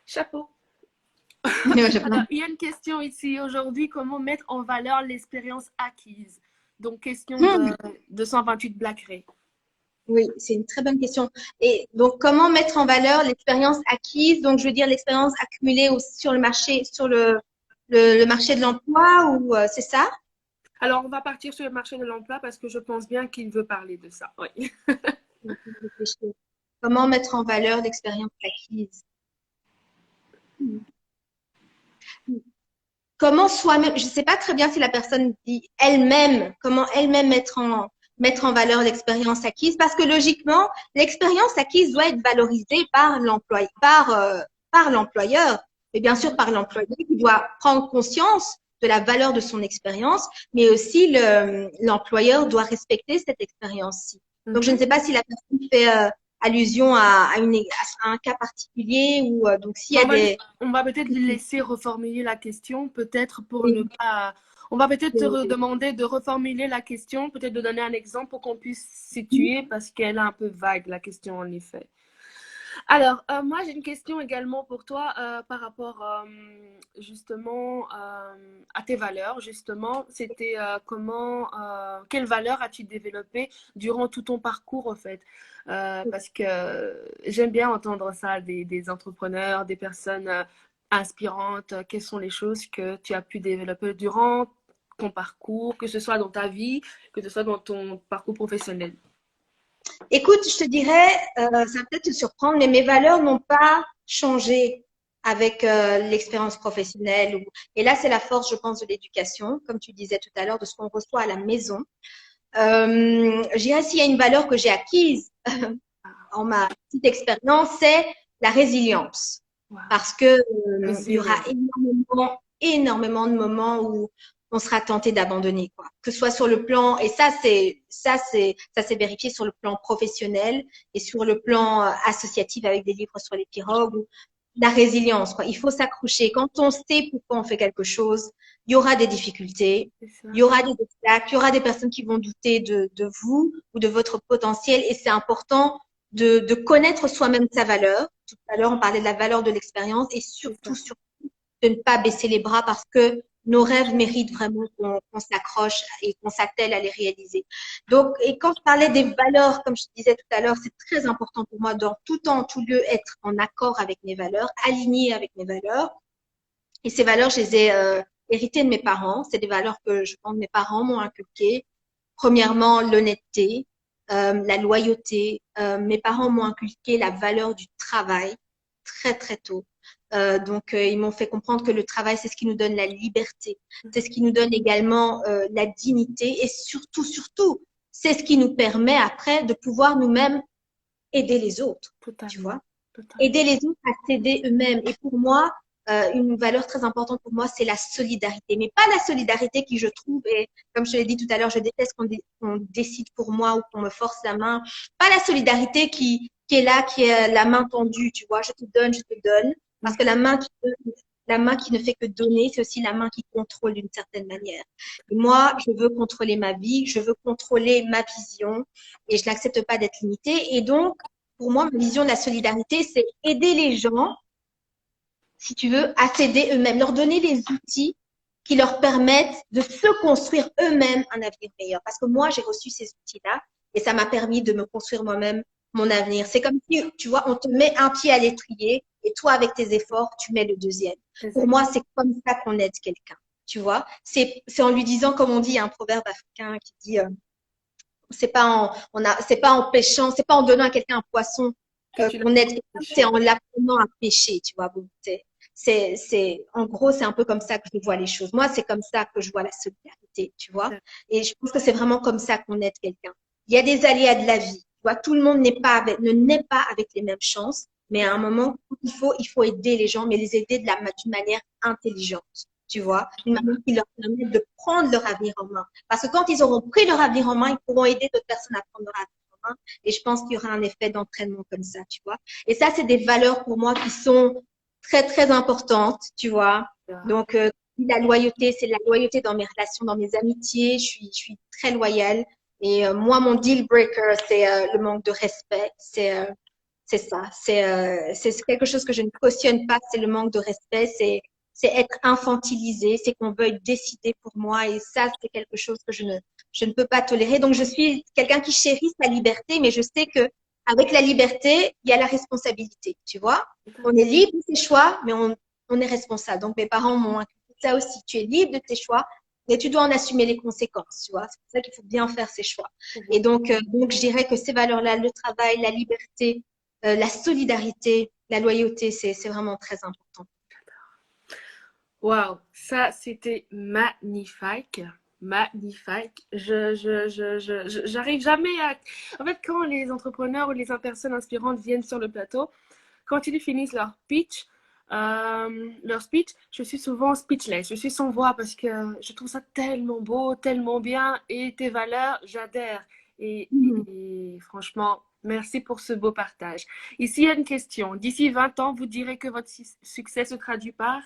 Chapeau. Je Alors, il y a une question ici aujourd'hui. Comment mettre en valeur l'expérience acquise? Donc, question Hmm, de 228 Black Ray. oui, c'est une très bonne question. Et donc, comment mettre en valeur l'expérience acquise? Donc, je veux dire l'expérience accumulée sur le marché, sur le marché de l'emploi ou c'est ça? Alors, on va partir sur le marché de l'emploi parce que je pense bien qu'il veut parler de ça. Oui. Comment mettre en valeur l'expérience acquise? Comment soi-même, je ne sais pas très bien si la personne dit elle-même, comment elle-même mettre en valeur l'expérience acquise, parce que logiquement, l'expérience acquise doit être valorisée par par l'employeur, et bien sûr par l'employé qui doit prendre conscience de la valeur de son expérience, mais aussi l'employeur doit respecter cette expérience-ci. Donc, je ne Mhm. sais pas si la personne fait allusion à un cas particulier ou donc s'il y Bon, a des... on va peut-être lui laisser reformuler la question, peut-être pour ne pas. On va peut-être te demander de reformuler la question, peut-être de donner un exemple pour qu'on puisse situer, parce qu'elle est un peu vague, la question, en effet. Alors, moi, j'ai une question également pour toi par rapport justement à tes valeurs. Justement, c'était quelles valeurs as-tu développées durant tout ton parcours, en fait? Parce que j'aime bien entendre ça des entrepreneurs, des personnes inspirantes. Quelles sont les choses que tu as pu développer durant ton parcours, que ce soit dans ta vie, que ce soit dans ton parcours professionnel? Écoute, je te dirais, ça va peut-être te surprendre, mais mes valeurs n'ont pas changé avec l'expérience professionnelle. Et là, c'est la force, je pense, de l'éducation, comme tu disais tout à l'heure, de ce qu'on reçoit à la maison. Je dirais s'il y a une valeur que j'ai acquise en ma petite expérience, c'est la résilience. Wow. Parce que il y aura Résilient. énormément de moments où on sera tenté d'abandonner, quoi. Que ce soit sur le plan, et ça s'est vérifié sur le plan professionnel et sur le plan associatif avec des livres sur les pirogues, ou la résilience, quoi. Il faut s'accrocher. Quand on sait pourquoi on fait quelque chose, il y aura des difficultés, C'est ça. il y aura des obstacles, il y aura des personnes qui vont douter de vous ou de votre potentiel, et c'est important de connaître soi-même sa valeur. Tout à l'heure, on parlait de la valeur de l'expérience et C'est surtout, ça. surtout, de ne pas baisser les bras parce que nos rêves méritent vraiment qu'on s'accroche et qu'on s'attelle à les réaliser. Donc, et quand je parlais des valeurs, comme je te disais tout à l'heure, c'est très important pour moi dans tout temps, tout lieu, être en accord avec mes valeurs, aligné avec mes valeurs. Et ces valeurs, je les ai héritées de mes parents. C'est des valeurs que je pense mes parents m'ont inculquées. premièrement, l'honnêteté, la loyauté. Mes parents m'ont inculqué la valeur du travail très, très tôt. Donc, ils m'ont fait comprendre que le travail, c'est ce qui nous donne la liberté. C'est ce qui nous donne également la dignité et surtout, surtout, c'est ce qui nous permet après de pouvoir nous-mêmes aider les autres, tu Totalement. vois. Totalement. Aider les autres à s'aider eux-mêmes. Et pour moi, une valeur très importante pour moi, c'est la solidarité. Mais pas la solidarité qui, je trouve, et comme je te l'ai dit tout à l'heure, je déteste qu'on décide pour moi ou qu'on me force la main. Pas la solidarité qui est là, qui est la main tendue, tu vois. Je te donne. Parce que la main qui ne fait que donner, c'est aussi la main qui contrôle d'une certaine manière. Et moi, je veux contrôler ma vie, je veux contrôler ma vision et je n'accepte pas d'être limitée. Et donc, pour moi, ma vision de la solidarité, c'est aider les gens, si tu veux, à s'aider eux-mêmes, leur donner les outils qui leur permettent de se construire eux-mêmes un avenir meilleur. Parce que moi, j'ai reçu ces outils-là et ça m'a permis de me construire moi-même mon avenir. C'est comme si, tu vois, on te met un pied à l'étrier et toi, avec tes efforts, tu mets le deuxième. Pour moi, c'est comme ça qu'on aide quelqu'un, tu vois. C'est en lui disant, comme on dit, il y a un proverbe africain qui dit, c'est pas en pêchant, c'est pas en donnant à quelqu'un un poisson qu'on aide quelqu'un, c'est en l'apprenant à pêcher, tu vois. Bon, en gros, c'est un peu comme ça que je vois les choses. Moi, c'est comme ça que je vois la solidarité, tu vois. Et je pense que c'est vraiment comme ça qu'on aide quelqu'un. Il y a des aléas de la vie, tu vois. Tout le monde ne naît pas avec les mêmes chances, mais à un moment, il faut aider les gens, mais les aider d'une manière intelligente, tu vois, une manière qui leur permet de prendre leur avenir en main. Parce que quand ils auront pris leur avenir en main, ils pourront aider d'autres personnes à prendre leur avenir en main. Et je pense qu'il y aura un effet d'entraînement comme ça, tu vois. Et ça, c'est des valeurs pour moi qui sont très, très importantes, tu vois. Donc, la loyauté, c'est la loyauté dans mes relations, dans mes amitiés. Je suis très loyale. Et moi, mon deal breaker, c'est le manque de respect. C'est ça. C'est quelque chose que je ne cautionne pas. C'est le manque de respect. C'est être infantilisé. C'est qu'on veuille décider pour moi. Et ça, c'est quelque chose que je ne peux pas tolérer. Donc, je suis quelqu'un qui chérit sa liberté, mais je sais que avec la liberté, il y a la responsabilité. Tu vois, on est libre de ses choix, mais on est responsable. Donc, mes parents m'ont inculqué ça aussi. Tu es libre de tes choix, mais tu dois en assumer les conséquences, tu vois. C'est pour ça qu'il faut bien faire ses choix. Et donc, je dirais que ces valeurs-là, le travail, la liberté, la solidarité, la loyauté, c'est vraiment très important. Waouh, ça c'était magnifique. Magnifique. J'arrive jamais à. En fait, quand les entrepreneurs ou les personnes inspirantes viennent sur le plateau, quand ils finissent leur speech, je suis souvent speechless. Je suis sans voix parce que je trouve ça tellement beau, tellement bien. Et tes valeurs, j'adhère. Et franchement, merci pour ce beau partage. Ici, il y a une question. D'ici 20 ans, vous direz que votre succès se traduit par?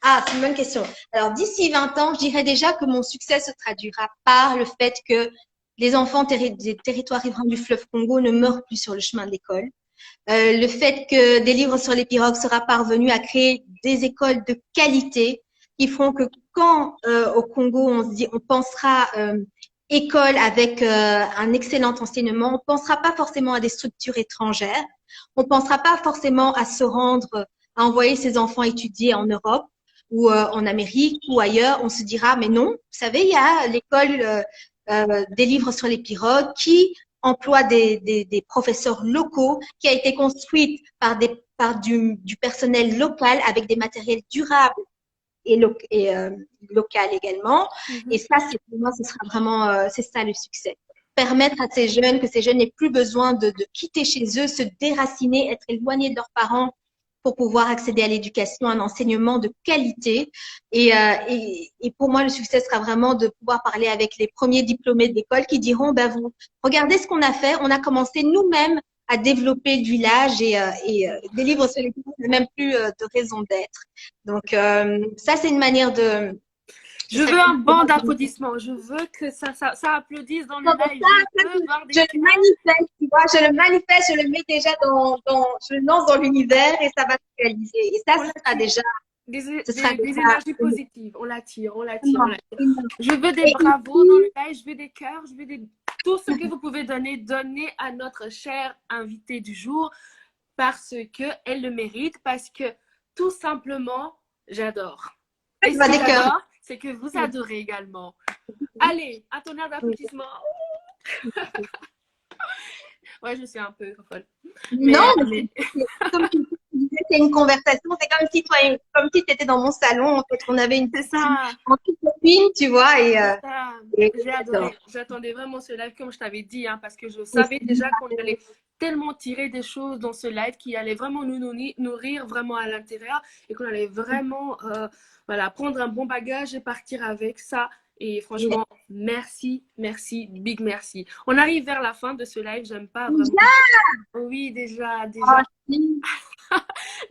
Ah, c'est une bonne question. Alors, d'ici 20 ans, je dirais déjà que mon succès se traduira par le fait que les enfants des territoires riverains du fleuve Congo ne meurent plus sur le chemin de l'école. Le fait que des livres sur les pirogues sera parvenu à créer des écoles de qualité qui feront que quand au Congo on pensera école avec un excellent enseignement, on pensera pas forcément à des structures étrangères, on pensera pas forcément à se rendre, à envoyer ses enfants étudier en Europe ou en Amérique ou ailleurs. On se dira mais non, vous savez, il y a l'école des livres sur les pirogues qui emploie des professeurs locaux, qui a été construite par du personnel local avec des matériels durables et local également. Et ça, pour moi, ce sera vraiment, c'est ça le succès. Permettre à ces jeunes, que ces jeunes n'aient plus besoin de quitter chez eux, se déraciner, être éloignés de leurs parents pour pouvoir accéder à l'éducation, à un enseignement de qualité. Et pour moi, le succès sera vraiment de pouvoir parler avec les premiers diplômés de l'école qui diront, ben vous, regardez ce qu'on a fait, on a commencé nous-mêmes à développer le village et des livres sur les livres, même plus de raison d'être. Donc, ça, c'est une manière de... Je veux un banc d'applaudissements. Je veux que ça applaudisse dans le live. Je le manifeste, tu vois, je le manifeste, je le mets déjà je le lance dans l'univers et ça va se réaliser. Et ça, ce sera déjà... Des énergies positives. On l'attire. Je veux des bravos dans le live, je veux des cœurs, je veux tout ce que vous pouvez donner à notre chère invitée du jour parce qu'elle le mérite, parce que tout simplement, j'adore. Et c'est que vous adorez également. Allez, un tonnerre d'applaudissements. Ouais, je suis un peu folle. Non, mais comme tu disais, c'est une conversation. C'est comme si tu étais dans mon salon. En fait, on avait une C'est ça. petite copine, tu vois. J'ai adoré. J'attendais vraiment ce live, comme je t'avais dit, hein, parce que je savais déjà qu'on allait tellement tirer des choses dans ce live qui allait vraiment nous nourrir vraiment à l'intérieur et qu'on allait vraiment voilà, prendre un bon bagage et partir avec ça. Et franchement, merci, big merci. On arrive vers la fin de ce live, j'aime pas vraiment. Oui, déjà.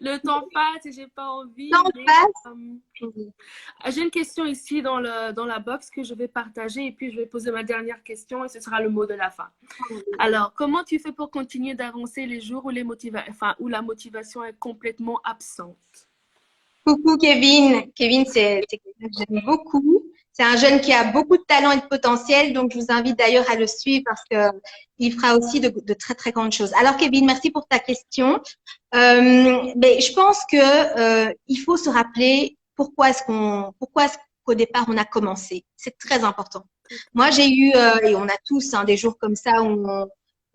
Le temps passe et j'ai pas envie. J'ai une question ici dans la box que je vais partager et puis je vais poser ma dernière question et ce sera le mot de la fin. Alors, comment tu fais pour continuer d'avancer les jours où, où la motivation est complètement absente? Coucou Kevin. Kevin, c'est quelqu'un que j'aime beaucoup. C'est un jeune qui a beaucoup de talent et de potentiel, donc je vous invite d'ailleurs à le suivre parce qu'il fera aussi de très très grandes choses. Alors Kevin, merci pour ta question. Mais je pense que il faut se rappeler pourquoi est-ce qu'au départ on a commencé. C'est très important. Moi j'ai eu et on a tous des jours comme ça où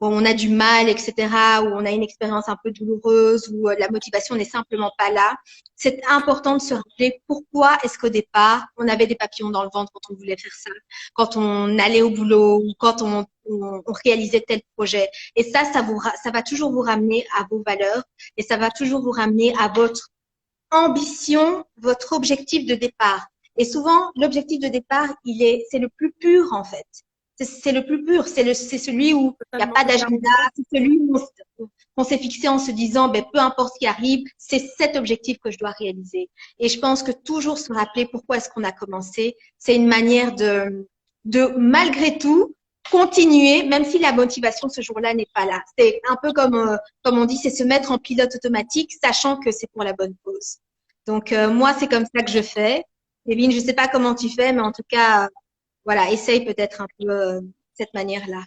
on a du mal, etc., où on a une expérience un peu douloureuse, où la motivation n'est simplement pas là. C'est important de se rappeler pourquoi est-ce qu'au départ, on avait des papillons dans le ventre quand on voulait faire ça, quand on allait au boulot ou quand on réalisait tel projet. Et ça va toujours vous ramener à vos valeurs et ça va toujours vous ramener à votre ambition, votre objectif de départ. Et souvent, l'objectif de départ, c'est le plus pur en fait. C'est le plus pur, c'est celui où il n'y a pas d'agenda, c'est celui où on s'est fixé en se disant, ben, peu importe ce qui arrive, c'est cet objectif que je dois réaliser. Et je pense que toujours se rappeler pourquoi est-ce qu'on a commencé, c'est une manière de malgré tout, continuer, même si la motivation ce jour-là n'est pas là. C'est un peu comme on dit, c'est se mettre en pilote automatique, sachant que c'est pour la bonne cause. Donc, moi, c'est comme ça que je fais. Kevin, je ne sais pas comment tu fais, mais en tout cas, voilà, essaye peut-être un peu cette manière-là.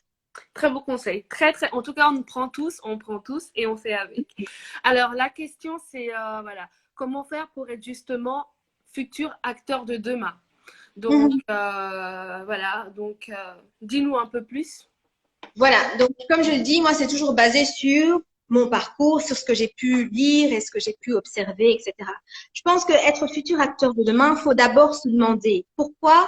Très beau conseil. Très, très. En tout cas, on prend tous et on fait avec. Alors, la question, c'est voilà, comment faire pour être justement futur acteur de demain? Donc, voilà. Donc, dis-nous un peu plus. Voilà. Donc, comme je le dis, moi, c'est toujours basé sur mon parcours, sur ce que j'ai pu lire et ce que j'ai pu observer, etc. Je pense que être futur acteur de demain, il faut d'abord se demander pourquoi.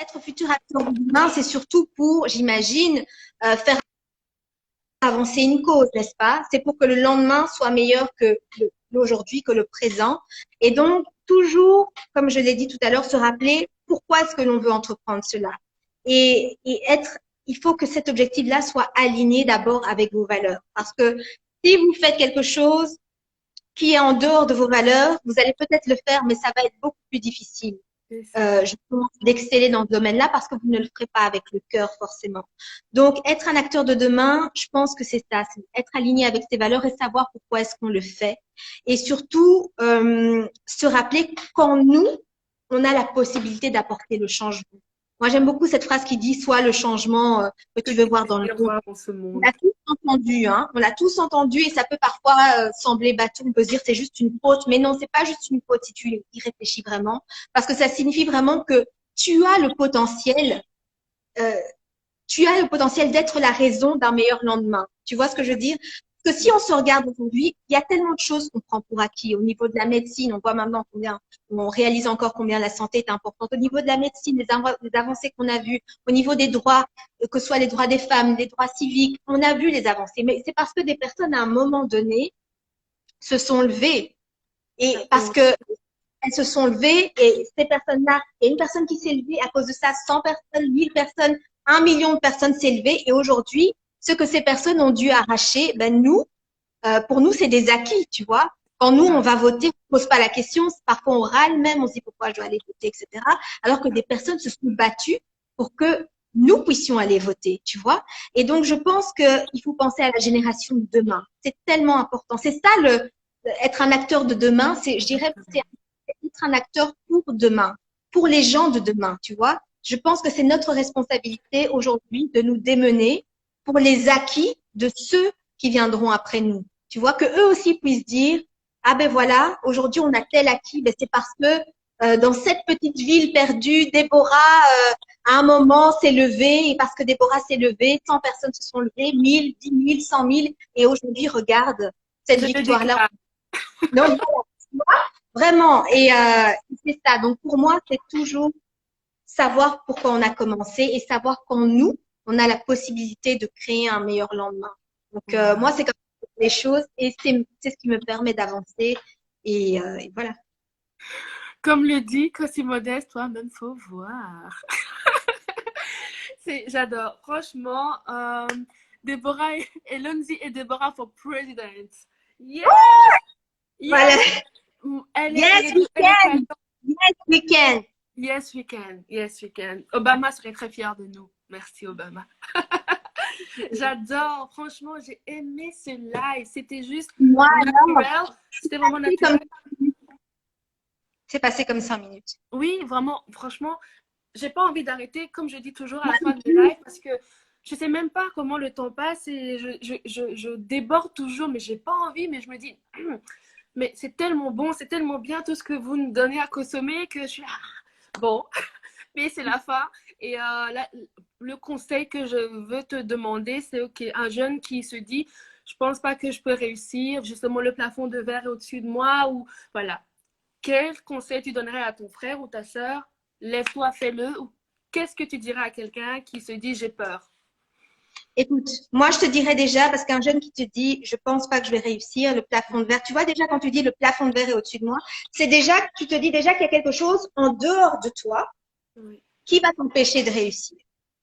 Être futur acteur de demain, c'est surtout pour, j'imagine, faire avancer une cause, n'est-ce pas? C'est pour que le lendemain soit meilleur que l'aujourd'hui, que le présent. Et donc, toujours, comme je l'ai dit tout à l'heure, se rappeler pourquoi est-ce que l'on veut entreprendre cela. Et il faut que cet objectif-là soit aligné d'abord avec vos valeurs. Parce que si vous faites quelque chose qui est en dehors de vos valeurs, vous allez peut-être le faire, mais ça va être beaucoup plus difficile. Je pense d'exceller dans ce domaine-là parce que vous ne le ferez pas avec le cœur forcément. Donc, être un acteur de demain, je pense que c'est ça, c'est être aligné avec ses valeurs et savoir pourquoi est-ce qu'on le fait. Et surtout, se rappeler quand nous, on a la possibilité d'apporter le changement. Moi, j'aime beaucoup cette phrase qui dit « Sois le changement que tu veux voir dans le monde ». On l'a tous entendu, hein. On l'a tous entendu et ça peut parfois sembler bateau. On peut se dire c'est juste une faute, mais non, c'est pas juste une faute si tu y réfléchis vraiment, parce que ça signifie vraiment que tu as le potentiel d'être la raison d'un meilleur lendemain. Tu vois ce que je veux dire? Parce que si on se regarde aujourd'hui, il y a tellement de choses qu'on prend pour acquis. Au niveau de la médecine, on voit maintenant on réalise encore combien la santé est importante. Au niveau de la médecine, les avancées qu'on a vues. Au niveau des droits, que ce soit les droits des femmes, les droits civiques, on a vu les avancées. Mais c'est parce que des personnes, à un moment donné, se sont levées. Et parce que elles se sont levées et ces personnes-là, il y a une personne qui s'est levée à cause de ça, 100 personnes, 1000 personnes, 1 million de personnes s'est levées. Et aujourd'hui, ce que ces personnes ont dû arracher, ben nous, pour nous, c'est des acquis, tu vois. Quand nous, on va voter, on ne pose pas la question, parfois on râle même, on se dit pourquoi je dois aller voter, etc. Alors que des personnes se sont battues pour que nous puissions aller voter, tu vois. Et donc, je pense qu'il faut penser à la génération de demain. C'est tellement important. C'est ça, être un acteur de demain, je dirais, c'est être un acteur pour demain, pour les gens de demain, tu vois. Je pense que c'est notre responsabilité aujourd'hui de nous démener pour les acquis de ceux qui viendront après nous. Tu vois, que eux aussi puissent dire, ah ben voilà, aujourd'hui on a tel acquis, ben c'est parce que dans cette petite ville perdue, Déborah, à un moment, s'est levée. Et parce que Déborah s'est levée, 100 personnes se sont levées, 1000, 10 000, 100 000. Et aujourd'hui, regarde cette Je le victoire-là. déclare. Donc, voilà, vraiment. Et c'est ça. Donc, pour moi, c'est toujours savoir pourquoi on a commencé et savoir qu'en nous, on a la possibilité de créer un meilleur lendemain. Donc, moi, c'est comme ça que je fais les choses et c'est ce qui me permet d'avancer. Et voilà. Comme le dit Cosy Modeste, toi-même, faut voir. J'adore. Franchement, Deborah et Lunzi et Deborah for president. Yes! Voilà. Yes! Elle est, Yes, elle we est- elle est can. Yes, we can. Yes, we can. Yes, we can. Obama serait très fier de nous. Merci, Obama. J'adore. Franchement, j'ai aimé ce live. C'était juste Moi, naturel. C'était vraiment c'est comme- naturel. c'est passé comme 5 minutes. Oui, vraiment. Franchement, j'ai pas envie d'arrêter, comme je dis toujours à la fin du live, parce que je sais même pas comment le temps passe et je déborde toujours, mais j'ai pas envie, mais je me dis, mais c'est tellement bon, c'est tellement bien tout ce que vous nous donnez à consommer que je suis bon, mais c'est la fin. Et là, le conseil que je veux te demander, c'est ok, un jeune qui se dit, je pense pas que je peux réussir, justement le plafond de verre est au-dessus de moi, ou voilà. Quel conseil tu donnerais à ton frère ou ta sœur? Lève-toi, fais-le. Ou qu'est-ce que tu dirais à quelqu'un qui se dit j'ai peur? Écoute, moi, je te dirais déjà, parce qu'un jeune qui te dit, je pense pas que je vais réussir, le plafond de verre, tu vois déjà quand tu dis le plafond de verre est au-dessus de moi, c'est déjà, tu te dis déjà qu'il y a quelque chose en dehors de toi Oui. qui va t'empêcher de réussir.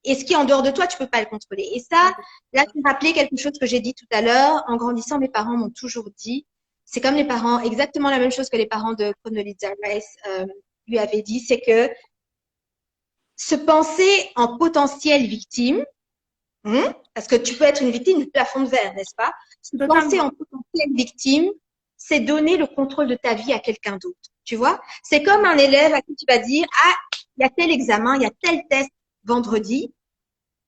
Et ce qui est en dehors de toi, tu peux pas le contrôler. Et ça, là, tu me rappelais quelque chose que j'ai dit tout à l'heure. En grandissant, mes parents m'ont toujours dit, c'est comme les parents, exactement la même chose que les parents de Condoleezza Rice lui avaient dit, c'est que se penser en potentielle victime, parce que tu peux être une victime du plafond de verre, n'est-ce pas? Se Totalement. penser en potentielle victime, c'est donner le contrôle de ta vie à quelqu'un d'autre. Tu vois? C'est comme un élève à qui tu vas dire, ah, il y a tel examen, il y a tel test vendredi,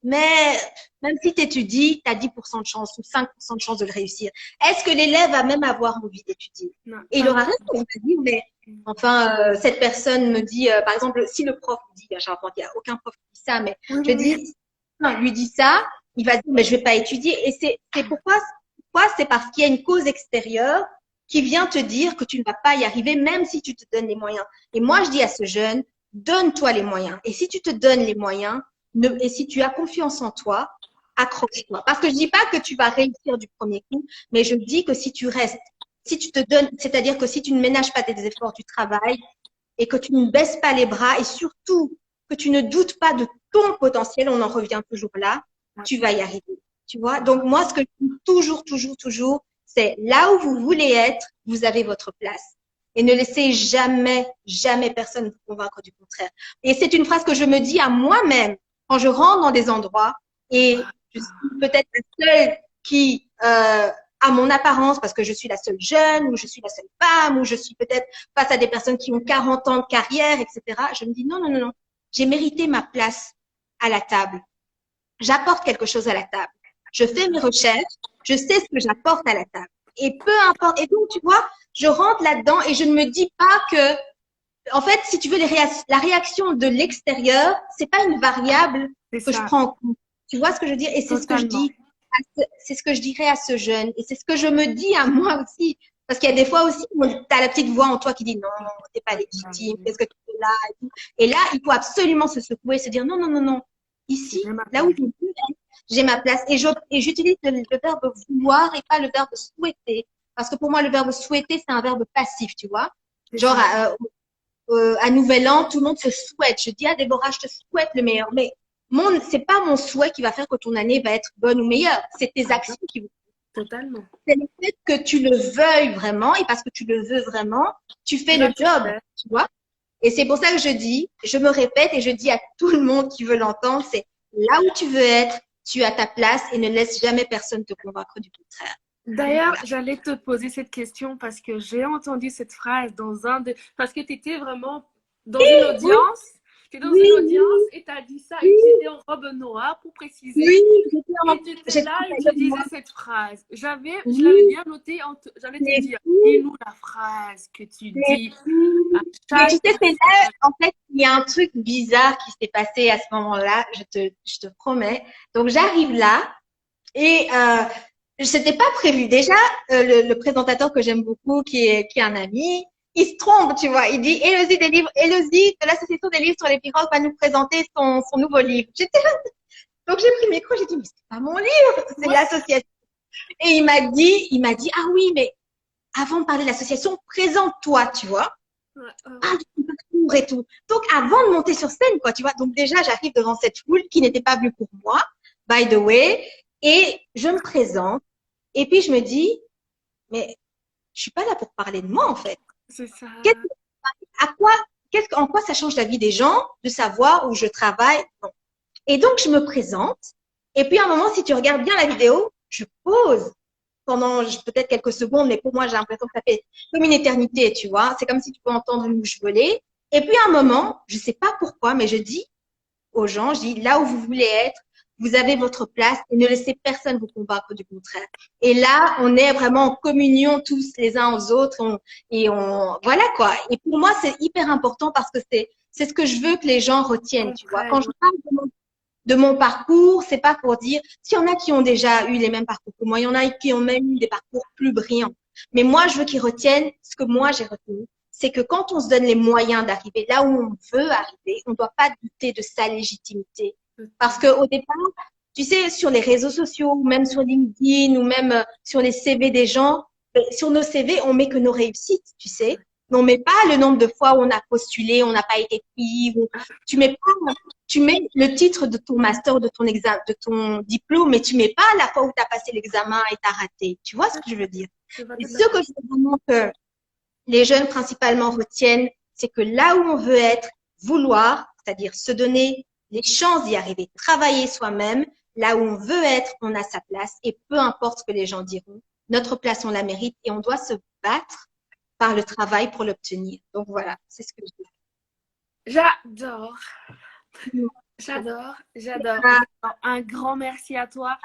mais même si tu étudies, tu as 10% de chance ou 5% de chance de le réussir. Est-ce que l'élève va même avoir envie d'étudier? Non, Et il pas aura du raison, il va dire, mais enfin, cette personne me dit, par exemple, si le prof dit, j'ai l'impression qu'il n'y a aucun prof qui dit ça, mais tout. Oui, je oui, oui. dis, non, lui dit ça, il va dire, mais je vais pas étudier. Et c'est pourquoi c'est parce qu'il y a une cause extérieure qui vient te dire que tu ne vas pas y arriver, même si tu te donnes les moyens. Et moi, je dis à ce jeune, donne-toi les moyens. Et si tu te donnes les moyens, et si tu as confiance en toi, accroche-toi. Parce que je dis pas que tu vas réussir du premier coup, mais je dis que si tu restes, si tu te donnes, c'est-à-dire que si tu ne ménages pas tes efforts du travail et que tu ne baisses pas les bras et surtout que tu ne doutes pas de ton potentiel, on en revient toujours là, tu vas y arriver. Tu vois? Donc, moi, ce que je dis toujours, c'est là où vous voulez être, vous avez votre place. Et ne laissez jamais personne vous convaincre du contraire. Et c'est une phrase que je me dis à moi-même quand je rentre dans des endroits et je suis peut-être la seule qui a mon apparence parce que je suis la seule jeune ou je suis la seule femme ou je suis peut-être face à des personnes qui ont 40 ans de carrière, etc. Je me dis non. J'ai mérité ma place à la table. J'apporte quelque chose à la table. Je fais mes recherches. Je sais ce que j'apporte à la table. Et peu importe. Et donc, tu vois, je rentre là-dedans et je ne me dis pas que, en fait, si tu veux, la réaction de l'extérieur, c'est pas une variable C'est que je ça. prends en compte. Tu vois ce que je veux dire? Et c'est ce que je Totalement. dis. C'est ce que je dirais à ce jeune. Et c'est ce que je me dis à moi aussi. Parce qu'il y a des fois aussi où tu as la petite voix en toi qui dit non, t'es pas légitime, qu'est-ce que tu fais là et tout. Et là, il faut absolument se secouer et se dire non. Ici, J'ai ma là où place. je suis, j'ai ma place. Et j'utilise le verbe vouloir et pas le verbe souhaiter. Parce que pour moi, le verbe souhaiter, c'est un verbe passif, tu vois. C'est Genre, ça. à Nouvel An, tout le monde se souhaite. Je dis à Déborah, je te souhaite le meilleur. Mais c'est pas mon souhait qui va faire que ton année va être bonne ou meilleure. C'est tes actions qui vont. Totalement. C'est le fait que tu le veuilles vraiment et parce que tu le veux vraiment, tu fais Tu le vas tout job, faire. tu vois. Et c'est pour ça que je dis, je me répète et je dis à tout le monde qui veut l'entendre, c'est là où tu veux être, tu as ta place et ne laisse jamais personne te convaincre du contraire. D'ailleurs, Voilà. j'allais te poser cette question parce que j'ai entendu cette phrase dans parce que tu étais vraiment dans une audience Tu es dans Oui, une oui, audience et tu as dit ça et oui, tu étais en robe noire pour préciser. oui, j'étais en, Et tu étais j'étais là en et tu période disais noire. cette phrase. Je l'avais Oui, bien noté, j'allais te c'est dire, fou, dis-nous la phrase que tu c'est dis à fou. Mais tu chaque sais, c'est là, personne. en fait, il y a un truc bizarre qui s'est passé à ce moment-là, je te promets. Donc, j'arrive là et c'était pas prévu. Déjà, le présentateur que j'aime beaucoup, qui est un ami, il se trompe, tu vois. Il dit, Élodie de l'Association des livres sur les pirogues va nous présenter son nouveau livre. Donc, j'ai pris le micro, j'ai dit, mais c'est pas mon livre, c'est Moi, l'association. Et il m'a dit, ah oui, mais avant de parler de l'association, présente-toi, tu vois. ouais. Parle de ton parcours et tout. Donc, avant de monter sur scène, quoi, tu vois. Donc, déjà, j'arrive devant cette foule qui n'était pas venue pour moi, by the way, et je me présente. Et puis, je me dis, mais je suis pas là pour parler de moi, en fait. C'est ça. Qu'est-ce, à quoi, en quoi ça change la vie des gens de savoir où je travaille? Non. Et donc, je me présente. Et puis, à un moment, si tu regardes bien la vidéo, je pose pendant peut-être quelques secondes, mais pour moi, j'ai l'impression que ça fait comme une éternité, tu vois. C'est comme si tu peux entendre une mouche voler. Et puis, à un moment, je sais pas pourquoi, mais je dis aux gens, je dis, là où vous voulez être, vous avez votre place et ne laissez personne vous convaincre du contraire. Et là, on est vraiment en communion tous les uns aux autres voilà quoi. Et pour moi, c'est hyper important parce que c'est ce que je veux que les gens retiennent, tu vois. Quand Comprenne. je parle de mon parcours, c'est pas pour dire, s'il y en a qui ont déjà eu les mêmes parcours que moi, il y en a qui ont même eu des parcours plus brillants. Mais moi, je veux qu'ils retiennent ce que moi j'ai retenu, c'est que quand on se donne les moyens d'arriver là où on veut arriver, on ne doit pas douter de sa légitimité. Parce que au départ, tu sais, sur les réseaux sociaux, ou même sur LinkedIn, ou même sur les CV des gens, sur nos CV, on met que nos réussites, tu sais. Mais on met pas le nombre de fois où on a postulé, on n'a pas été pris, tu mets pas tu mets le titre de ton master, de ton examen, de ton diplôme, mais tu mets pas la fois où tu as passé l'examen et tu as raté. Tu vois ce que je veux dire? Je vois Et tout à ce que je veux vraiment que les jeunes principalement retiennent, c'est que là où on veut être, vouloir, c'est-à-dire se donner les chances d'y arriver, travailler soi-même, là où on veut être, on a sa place et peu importe ce que les gens diront, notre place, on la mérite et on doit se battre par le travail pour l'obtenir. Donc voilà, c'est ce que je J'adore. dis. J'adore. Un grand merci à toi.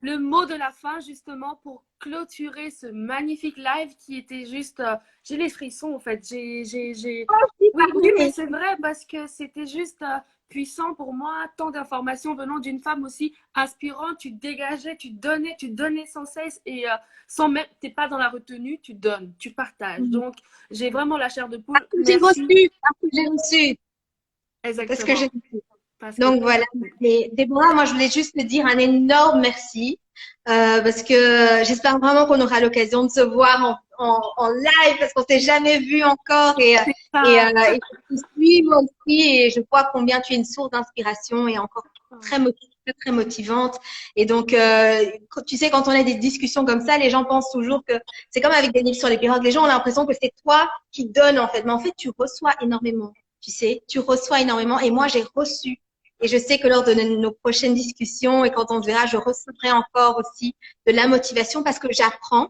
Le mot de la fin, justement, pour clôturer ce magnifique live qui était juste. J'ai les frissons, en fait. Oui, mais c'est vrai parce que c'était juste puissant pour moi. Tant d'informations venant d'une femme aussi inspirante. Tu dégageais, tu donnais sans cesse et sans même. T'es pas dans la retenue, tu donnes, tu partages. Donc, j'ai vraiment la chair de poule. J'ai Merci. reçu, j'ai reçu. Parce que Exactement. j'ai Parce que Donc voilà. Et Déborah, moi je voulais juste te dire un énorme merci parce que j'espère vraiment qu'on aura l'occasion de se voir en live parce qu'on s'est jamais vu encore et je te suis moi aussi et je vois combien tu es une source d'inspiration et encore très motivante. Et donc tu sais quand on a des discussions comme ça, les gens pensent toujours que c'est comme avec des livres sur les pirogues. Les gens ont l'impression que c'est toi qui donnes en fait, mais en fait tu reçois énormément. Tu sais, tu reçois énormément et moi j'ai reçu. Et je sais que lors de nos prochaines discussions et quand on se verra, je recevrai encore aussi de la motivation parce que j'apprends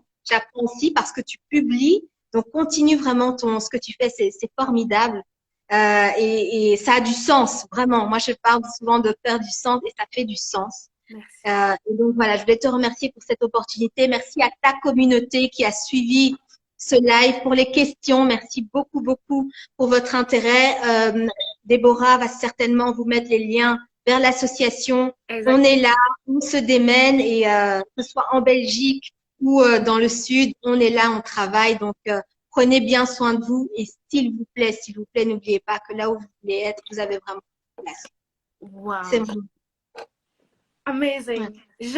aussi parce que tu publies. Donc, continue vraiment ce que tu fais, c'est formidable. Et ça a du sens, vraiment. Moi, je parle souvent de faire du sens et ça fait du sens. Merci. Et donc, voilà, je voulais te remercier pour cette opportunité. Merci à ta communauté qui a suivi ce live, pour les questions. Merci beaucoup, beaucoup pour votre intérêt. Déborah va certainement vous mettre les liens vers l'association. On est là, on se démène et que ce soit en Belgique ou dans le sud, on est là, on travaille. Donc, prenez bien soin de vous et s'il vous plaît, n'oubliez pas que là où vous voulez être, vous avez vraiment une place. Wow. C'est vraiment amazing. Ouais.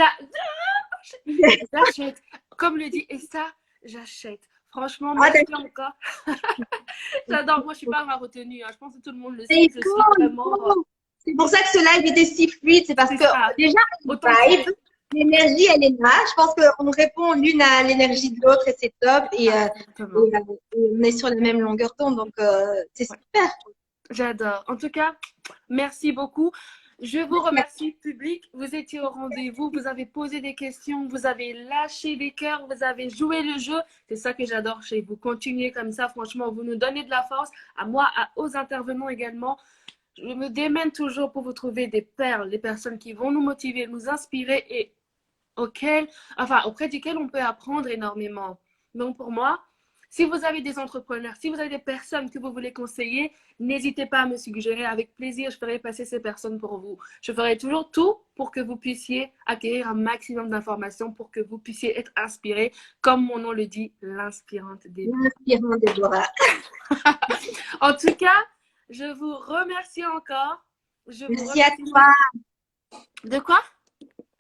J'achète. Comme le dit Essa, j'achète. Franchement, merci encore. J'adore. Moi, je suis pas dans la retenue. Hein. Je pense que tout le monde le sait. Je suis vraiment. C'est pour ça que ce live était si fluide. C'est parce que déjà, l'énergie, elle est là. Je pense qu'on répond l'une à l'énergie de l'autre et c'est top. Et on est sur la même longueur d'onde. Donc, c'est super. J'adore. En tout cas, merci beaucoup. Je vous remercie, public. Vous étiez au rendez-vous, vous avez posé des questions, vous avez lâché des cœurs, vous avez joué le jeu. C'est ça que j'adore chez vous. Continuez comme ça, franchement, vous nous donnez de la force. À moi, aux intervenants également. Je me démène toujours pour vous trouver des perles, des personnes qui vont nous motiver, nous inspirer et auprès desquelles on peut apprendre énormément. Donc pour moi, si vous avez des entrepreneurs, si vous avez des personnes que vous voulez conseiller, n'hésitez pas à me suggérer. Avec plaisir, je ferai passer ces personnes pour vous. Je ferai toujours tout pour que vous puissiez acquérir un maximum d'informations, pour que vous puissiez être inspiré, comme mon nom le dit, l'inspirante Déborah. L'inspirant Déborah. En tout cas, je vous remercie encore. Merci à toi. De quoi?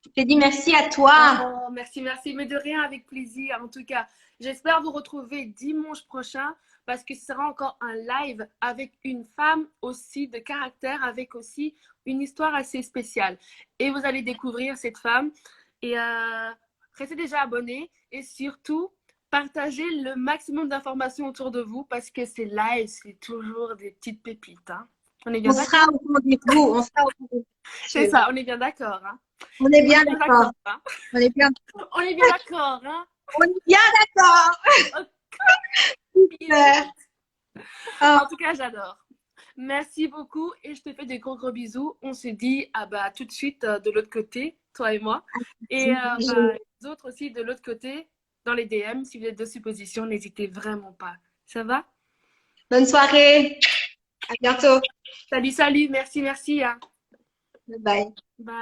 Je t'ai dit merci à toi. Oh, merci, mais de rien, avec plaisir. En tout cas, j'espère vous retrouver dimanche prochain parce que ce sera encore un live avec une femme aussi de caractère, avec aussi une histoire assez spéciale. Et vous allez découvrir cette femme et restez déjà abonnés et surtout, partagez le maximum d'informations autour de vous parce que ces lives, c'est toujours des petites pépites. Hein. On est bien d'accord? Sera au rendez-vous. On sera au rendez-vous. C'est ça, on est bien d'accord. Hein. On est bien d'accord. Hein. On est bien d'accord. Hein. On est bien d'accord. Super. En tout cas, j'adore. Merci beaucoup et je te fais des gros bisous. On se dit tout de suite de l'autre côté, toi et moi. Et les autres aussi de l'autre côté, dans les DM, si vous êtes de supposition, n'hésitez vraiment pas. Ça va? Bonne soirée. À bientôt. Salut. Merci. Hein. Bye. Bye.